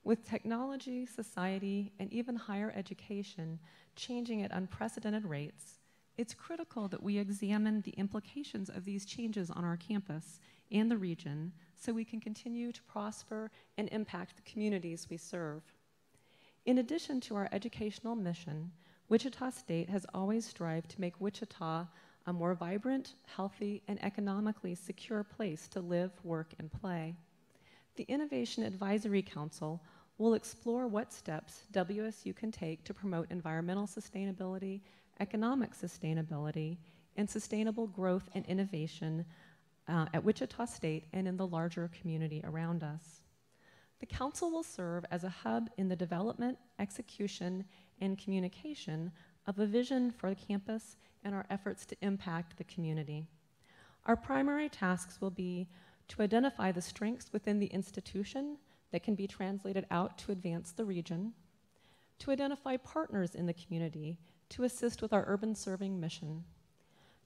With technology, society, and even higher education changing at unprecedented rates, it's critical that we examine the implications of these changes on our campus and the region so we can continue to prosper and impact the communities we serve. In addition to our educational mission, Wichita State has always strived to make Wichita a more vibrant, healthy, and economically secure place to live, work, and play. The Innovation Advisory Council will explore what steps WSU can take to promote environmental sustainability, economic sustainability, and sustainable growth and innovation at Wichita State and in the larger community around us. The council will serve as a hub in the development, execution, and communication of a vision for the campus and our efforts to impact the community. Our primary tasks will be to identify the strengths within the institution that can be translated out to advance the region, to identify partners in the community to assist with our urban serving mission,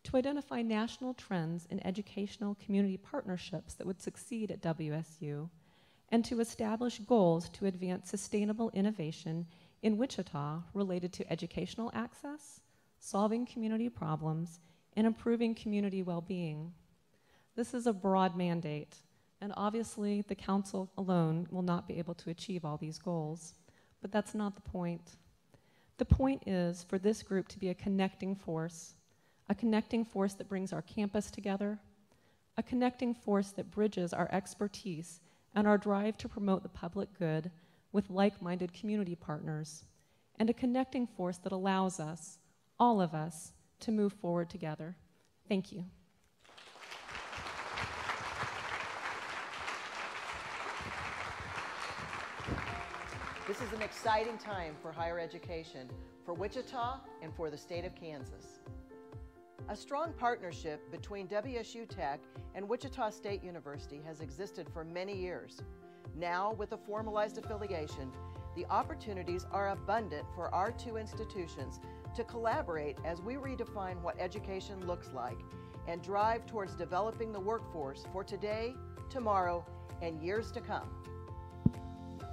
to identify national trends in educational community partnerships that would succeed at WSU, and to establish goals to advance sustainable innovation in Wichita related to educational access, solving community problems, and improving community well-being. This is a broad mandate, and obviously the council alone will not be able to achieve all these goals, but that's not the point. The point is for this group to be a connecting force that brings our campus together, a connecting force that bridges our expertise and our drive to promote the public good with like-minded community partners, and a connecting force that allows us, all of us, to move forward together. Thank you. This is an exciting time for higher education, for Wichita and for the state of Kansas. A strong partnership between WSU Tech and Wichita State University has existed for many years. Now, with a formalized affiliation, the opportunities are abundant for our two institutions to collaborate as we redefine what education looks like and drive towards developing the workforce for today, tomorrow, and years to come.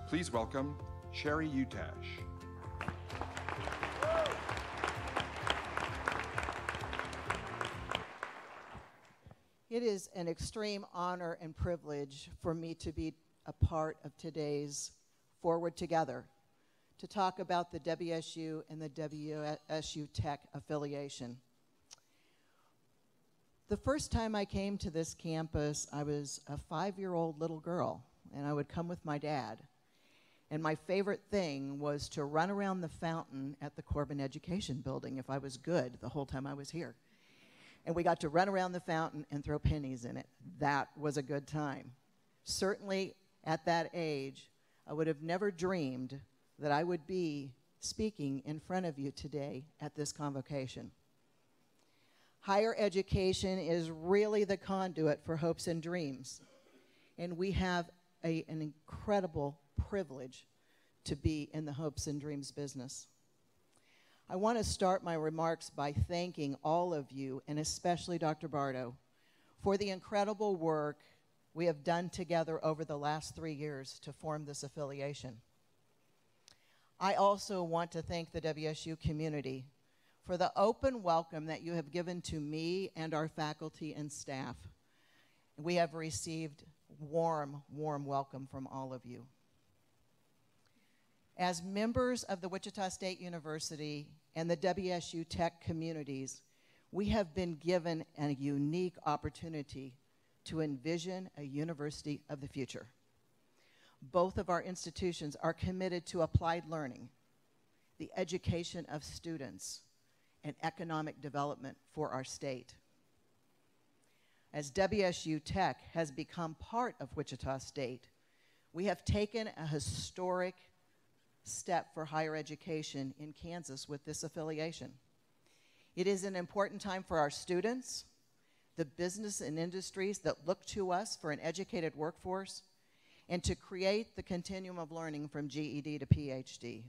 Please welcome Sherry Utash. It is an extreme honor and privilege for me to be a part of today's Forward Together, to talk about the WSU and the WSU Tech affiliation. The first time I came to this campus, I was a 5-year-old little girl, and I would come with my dad. And my favorite thing was to run around the fountain at the Corbin Education Building if I was good the whole time I was here. And we got to run around the fountain and throw pennies in it. That was a good time. Certainly at that age, I would have never dreamed that I would be speaking in front of you today at this convocation. Higher education is really the conduit for hopes and dreams. And we have an incredible privilege to be in the hopes and dreams business. I want to start my remarks by thanking all of you, and especially Dr. Bardo, for the incredible work we have done together over the last 3 years to form this affiliation. I also want to thank the WSU community for the open welcome that you have given to me and our faculty and staff. We have received warm, warm welcome from all of you. As members of the Wichita State University and the WSU Tech communities, we have been given a unique opportunity to envision a university of the future. Both of our institutions are committed to applied learning, the education of students, and economic development for our state. As WSU Tech has become part of Wichita State, we have taken a historic step for higher education in Kansas with this affiliation. It is an important time for our students, the business and industries that look to us for an educated workforce, and to create the continuum of learning from GED to PhD.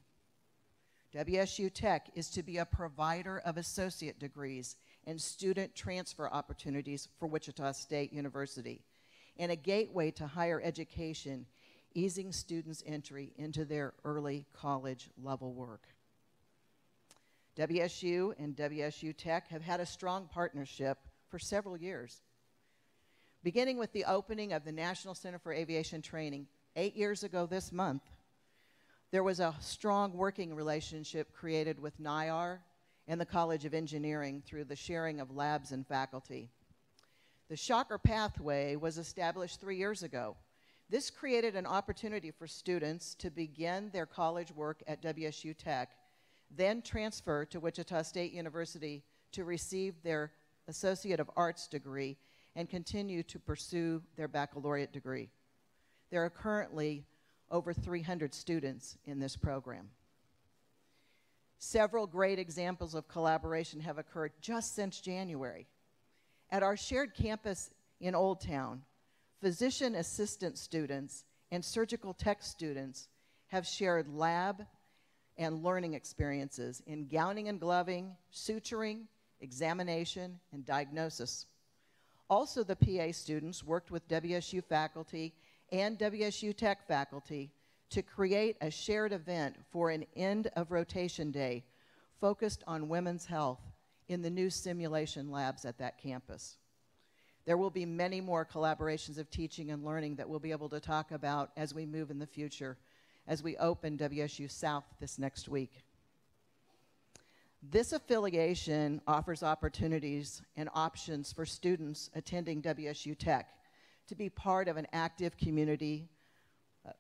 WSU Tech is to be a provider of associate degrees and student transfer opportunities for Wichita State University, and a gateway to higher education, easing students' entry into their early college level work. WSU and WSU Tech have had a strong partnership for several years. Beginning with the opening of the National Center for Aviation Training 8 years ago this month, there was a strong working relationship created with NIAR and the College of Engineering through the sharing of labs and faculty. The Shocker Pathway was established 3 years ago. This created an opportunity for students to begin their college work at WSU Tech, then transfer to Wichita State University to receive their Associate of Arts degree and continue to pursue their baccalaureate degree. There are currently over 300 students in this program. Several great examples of collaboration have occurred just since January. At our shared campus in Old Town, physician assistant students and surgical tech students have shared lab and learning experiences in gowning and gloving, suturing, examination, and diagnosis. Also, the PA students worked with WSU faculty and WSU Tech faculty to create a shared event for an end of rotation day focused on women's health in the new simulation labs at that campus. There will be many more collaborations of teaching and learning that we'll be able to talk about as we move in the future, as we open WSU South this next week. This affiliation offers opportunities and options for students attending WSU Tech to be part of an active community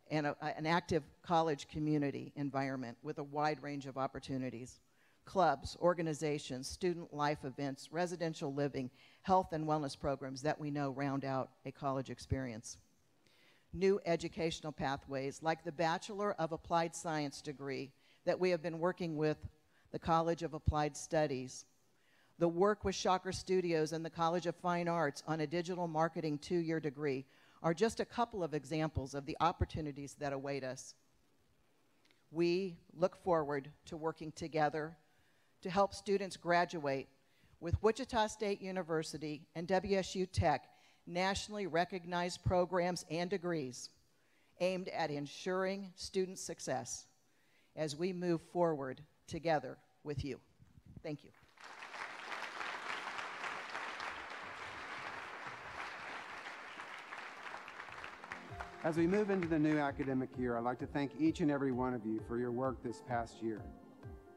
and an active college community environment with a wide range of opportunities. Clubs, organizations, student life events, residential living, health and wellness programs that we know round out a college experience. New educational pathways like the Bachelor of Applied Science degree that we have been working with the College of Applied Studies, the work with Shocker Studios and the College of Fine Arts on a digital marketing 2-year degree are just a couple of examples of the opportunities that await us. We look forward to working together to help students graduate with Wichita State University and WSU Tech nationally recognized programs and degrees aimed at ensuring student success as we move forward together with you. Thank you. As we move into the new academic year, I'd like to thank each and every one of you for your work this past year.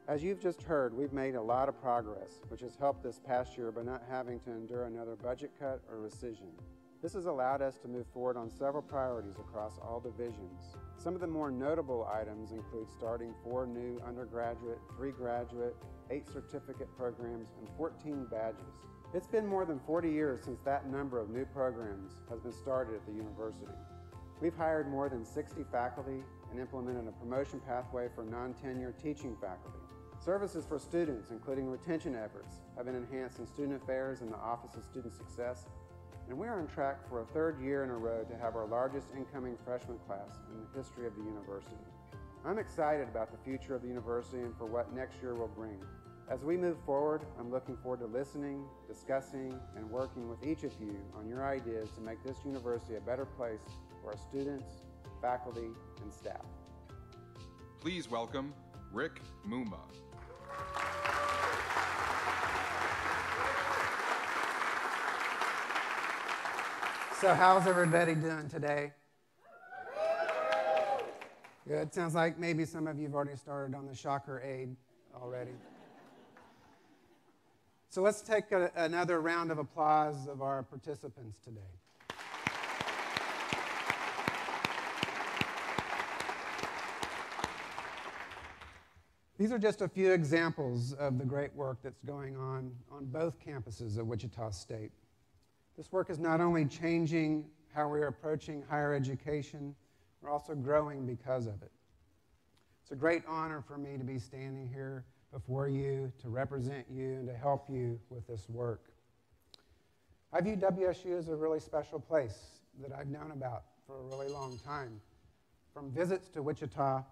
As you've just heard, we've made a lot of progress, which has helped this past year by not having to endure another budget cut or rescission. This has allowed us to move forward on several priorities across all divisions. Some of the more notable items include starting 4 new undergraduate, 3 graduate, 8 certificate programs, and 14 badges. It's been more than 40 years since that number of new programs has been started at the university. We've hired more than 60 faculty and implemented a promotion pathway for non-tenure teaching faculty. Services for students, including retention efforts, have been enhanced in Student Affairs and the Office of Student Success, and we are on track for a 3rd year in a row to have our largest incoming freshman class in the history of the university. I'm excited about the future of the university and for what next year will bring. As we move forward, I'm looking forward to listening, discussing, and working with each of you on your ideas to make this university a better place for our students, faculty, and staff. Please welcome Rick Mumba. So how's everybody doing today? Good. Sounds like maybe some of you have already started on the Shocker aid already. So let's take another round of applause of our participants today. These are just a few examples of the great work that's going on both campuses of Wichita State. This work is not only changing how we're approaching higher education, we're also growing because of it. It's a great honor for me to be standing here before you, to represent you, and to help you with this work. I view WSU as a really special place that I've known about for a really long time. From visits to Wichita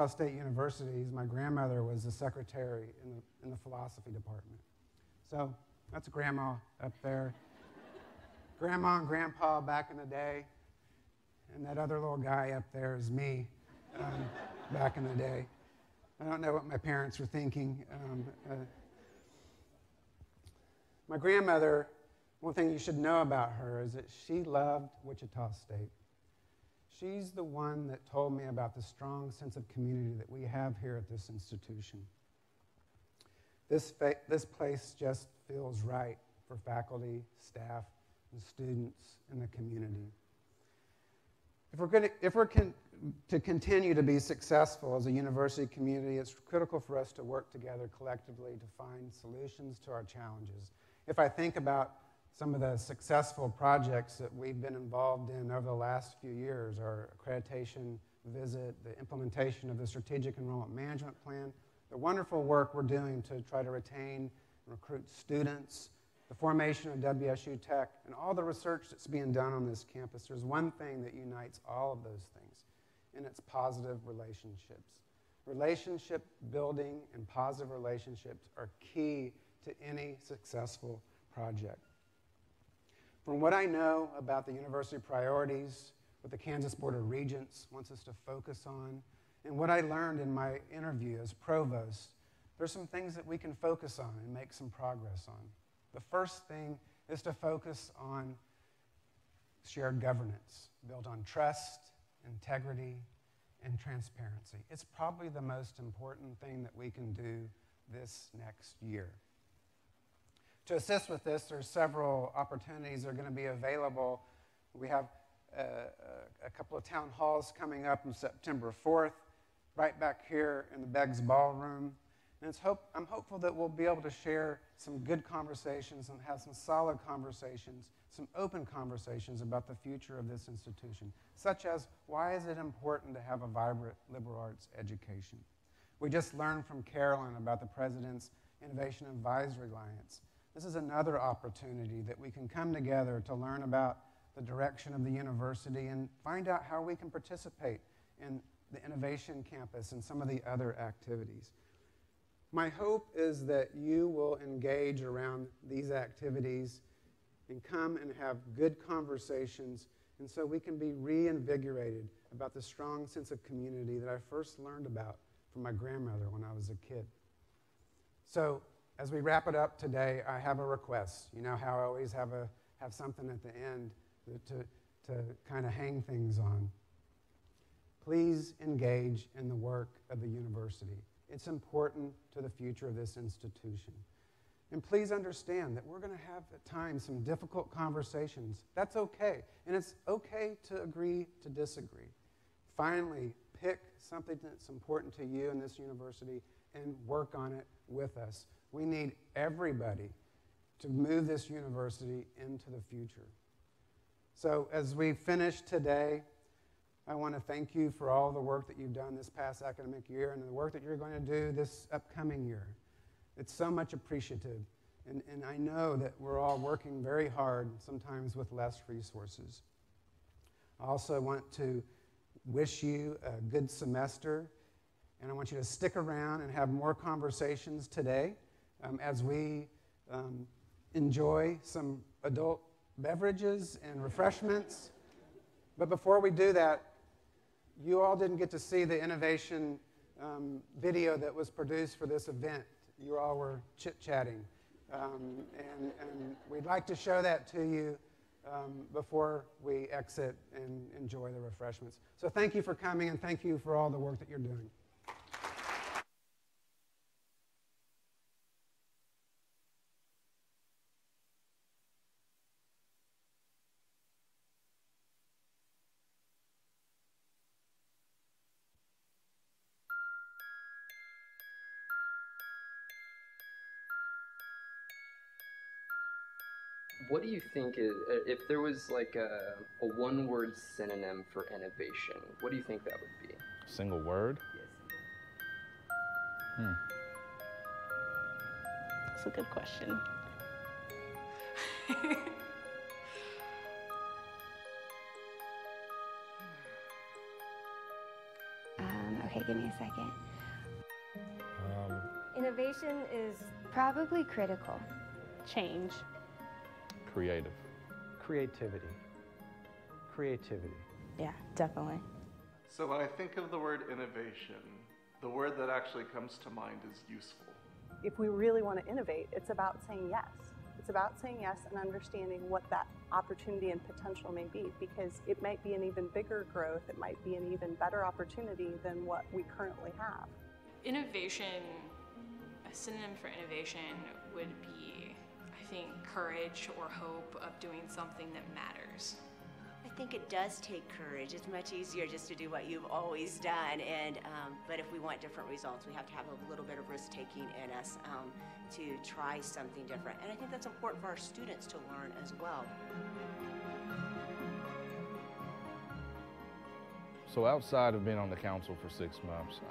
State University, my grandmother was the secretary in the philosophy department. So that's Grandma up there. Grandma and Grandpa back in the day. And that other little guy up there is me back in the day. I don't know what my parents were thinking. My grandmother, one thing you should know about her is that she loved Wichita State. She's the one that told me about the strong sense of community that we have here at this institution. This place just feels right for faculty, staff, and students in the community. If we're to continue to be successful as a university community, it's critical for us to work together collectively to find solutions to our challenges. If I think about some of the successful projects that we've been involved in over the last few years, our accreditation visit, the implementation of the Strategic Enrollment Management Plan, the wonderful work we're doing to try to retain and recruit students, the formation of WSU Tech, and all the research that's being done on this campus, there's one thing that unites all of those things, and it's positive relationships. Relationship building and positive relationships are key to any successful project. From what I know about the university priorities, what the Kansas Board of Regents wants us to focus on, and what I learned in my interview as provost, there's some things that we can focus on and make some progress on. The first thing is to focus on shared governance, built on trust, integrity, and transparency. It's probably the most important thing that we can do this next year. To assist with this, there's several opportunities that are going to be available. We have a couple of town halls coming up on September 4th, right back here in the Beggs Ballroom. And I'm hopeful that we'll be able to share some good conversations and have some solid conversations, some open conversations about the future of this institution, such as why is it important to have a vibrant liberal arts education? We just learned from Carolyn about the president's Innovation Advisory Alliance. This is another opportunity that we can come together to learn about the direction of the university and find out how we can participate in the Innovation Campus and some of the other activities. My hope is that you will engage around these activities and come and have good conversations, and so we can be reinvigorated about the strong sense of community that I first learned about from my grandmother when I was a kid. So as we wrap it up today, I have a request. You know how I always have something at the end to kind of hang things on. Please engage in the work of the university. It's important to the future of this institution. And please understand that we're going to have at times some difficult conversations. That's okay. And it's okay to agree to disagree. Finally, pick something that's important to you in this university and work on it with us. We need everybody to move this university into the future. So as we finish today, I want to thank you for all the work that you've done this past academic year and the work that you're going to do this upcoming year. It's so much appreciative, and I know that we're all working very hard, sometimes with less resources. I also want to wish you a good semester, and I want you to stick around and have more conversations today as we enjoy some adult beverages and refreshments. But before we do that, you all didn't get to see the innovation video that was produced for this event. You all were chit-chatting. And we'd like to show that to you before we exit and enjoy the refreshments. So thank you for coming, and thank you for all the work that you're doing. What do you think is, if there was like a one-word synonym for innovation, what do you think that would be? Single word? Yes. That's a good question. Okay, give me a second. Innovation is probably critical. Change. Creative. Creativity. Creativity. Yeah, definitely. So when I think of the word innovation, the word that actually comes to mind is useful. If we really want to innovate, it's about saying yes. It's about saying yes and understanding what that opportunity and potential may be, because it might be an even bigger growth, it might be an even better opportunity than what we currently have. Innovation, a synonym for innovation would be, I think, courage or hope of doing something that matters. I think it does take courage. It's much easier just to do what you've always done, but if we want different results, we have to have a little bit of risk-taking in us to try something different. And I think that's important for our students to learn as well. So outside of being on the council for 6 months,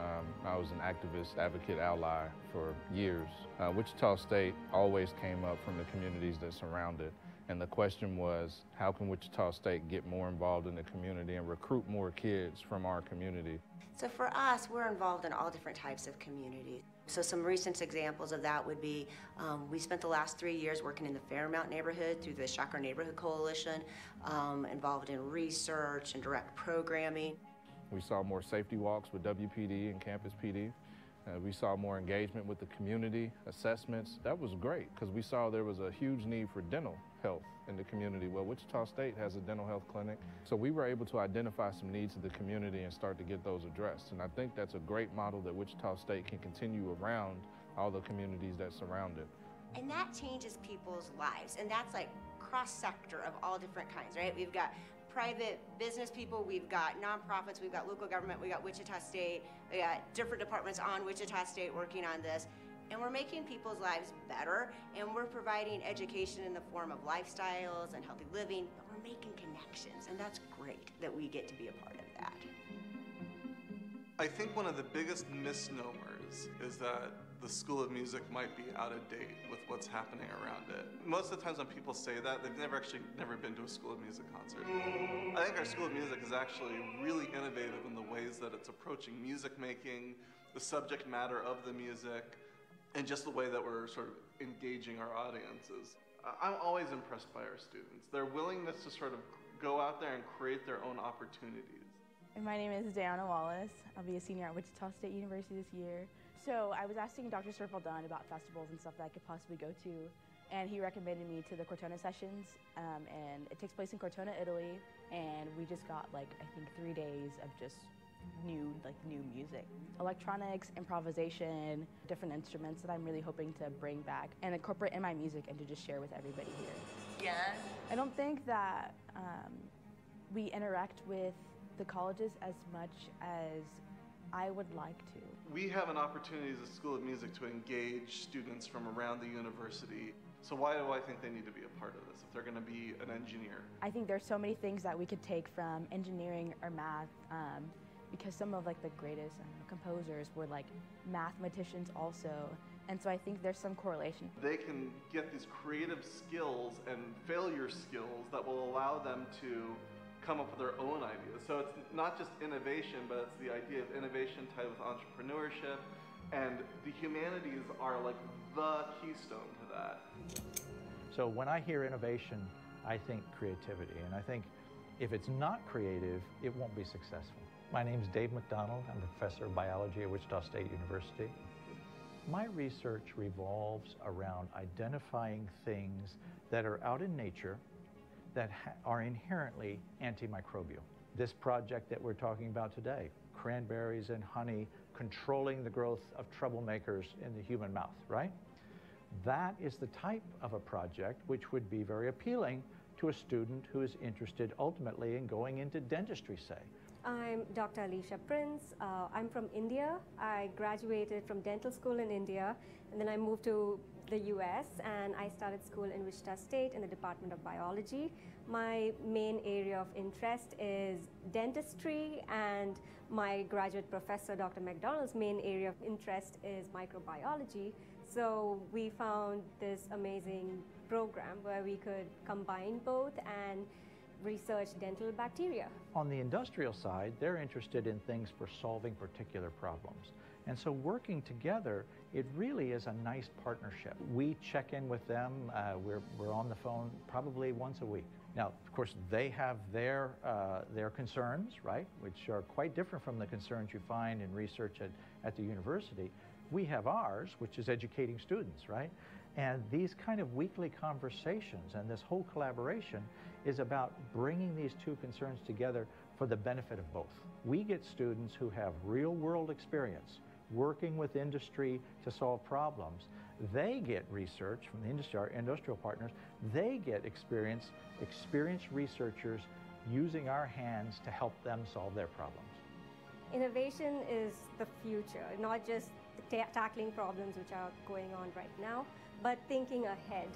I was an activist, advocate, ally for years. Wichita State always came up from the communities that surround it. And the question was, how can Wichita State get more involved in the community and recruit more kids from our community? So for us, we're involved in all different types of communities. So some recent examples of that would be, we spent the last 3 years working in the Fairmount neighborhood through the Shocker Neighborhood Coalition, involved in research and direct programming. We saw more safety walks with WPD and Campus PD. We saw more engagement with the community, assessments. That was great because we saw there was a huge need for dental health in the community. Well, Wichita State has a dental health clinic. So we were able to identify some needs of the community and start to get those addressed. And I think that's a great model that Wichita State can continue around all the communities that surround it. And that changes people's lives. And that's like cross-sector of all different kinds, right? We've got private business people, we've got nonprofits, we've got local government, we got Wichita State, we got different departments on Wichita State working on this. And we're making people's lives better, and we're providing education in the form of lifestyles and healthy living, but we're making connections, and that's great that we get to be a part of that. I think one of the biggest misnomers is that the School of Music might be out of date with what's happening around it. Most of the times when people say that, they've never been to a School of Music concert. I think our School of Music is actually really innovative in the ways that it's approaching music making, the subject matter of the music, and just the way that we're sort of engaging our audiences. I'm always impressed by our students. Their willingness to sort of go out there and create their own opportunities. My name is Diana Wallace. I'll be a senior at Wichita State University this year. So I was asking Dr. Dunn about festivals and stuff that I could possibly go to, and he recommended me to the Cortona Sessions, and it takes place in Cortona, Italy, and we just got I think 3 days of just new music. Electronics, improvisation, different instruments that I'm really hoping to bring back and incorporate in my music and to just share with everybody here. Yeah. I don't think that we interact with the colleges as much as I would like to. We have an opportunity as a School of Music to engage students from around the university. So why do I think they need to be a part of this if they're going to be an engineer? I think there's so many things that we could take from engineering or math because some of the greatest composers were mathematicians also. And so I think there's some correlation. They can get these creative skills and failure skills that will allow them to come up with their own ideas. So it's not just innovation, but it's the idea of innovation tied with entrepreneurship, and the humanities are the keystone to that. So when I hear innovation, I think creativity, and I think if it's not creative, it won't be successful. My name's Dave McDonald. I'm a professor of biology at Wichita State University. My research revolves around identifying things that are out in nature that are inherently antimicrobial. This project that we're talking about today, cranberries and honey controlling the growth of troublemakers in the human mouth, right? That is the type of a project which would be very appealing to a student who is interested ultimately in going into dentistry, say. I'm Dr. Alicia Prince. I'm from India. I graduated from dental school in India, and then I moved to the US, and I started school in Wichita State in the Department of Biology. My main area of interest is dentistry, and my graduate professor, Dr. McDonald's main area of interest is microbiology. So we found this amazing program where we could combine both and research dental bacteria. On the industrial side, they're interested in things for solving particular problems. And so working together, it really is a nice partnership. We check in with them. We're on the phone probably once a week. Now, of course, they have their concerns, right, which are quite different from the concerns you find in research at the university. We have ours, which is educating students, right? And these kind of weekly conversations and this whole collaboration is about bringing these two concerns together for the benefit of both. We get students who have real-world experience working with industry to solve problems. They get research from the industry, our industrial partners. They get experienced researchers using our hands to help them solve their problems. Innovation is the future, not just tackling problems which are going on right now, but thinking ahead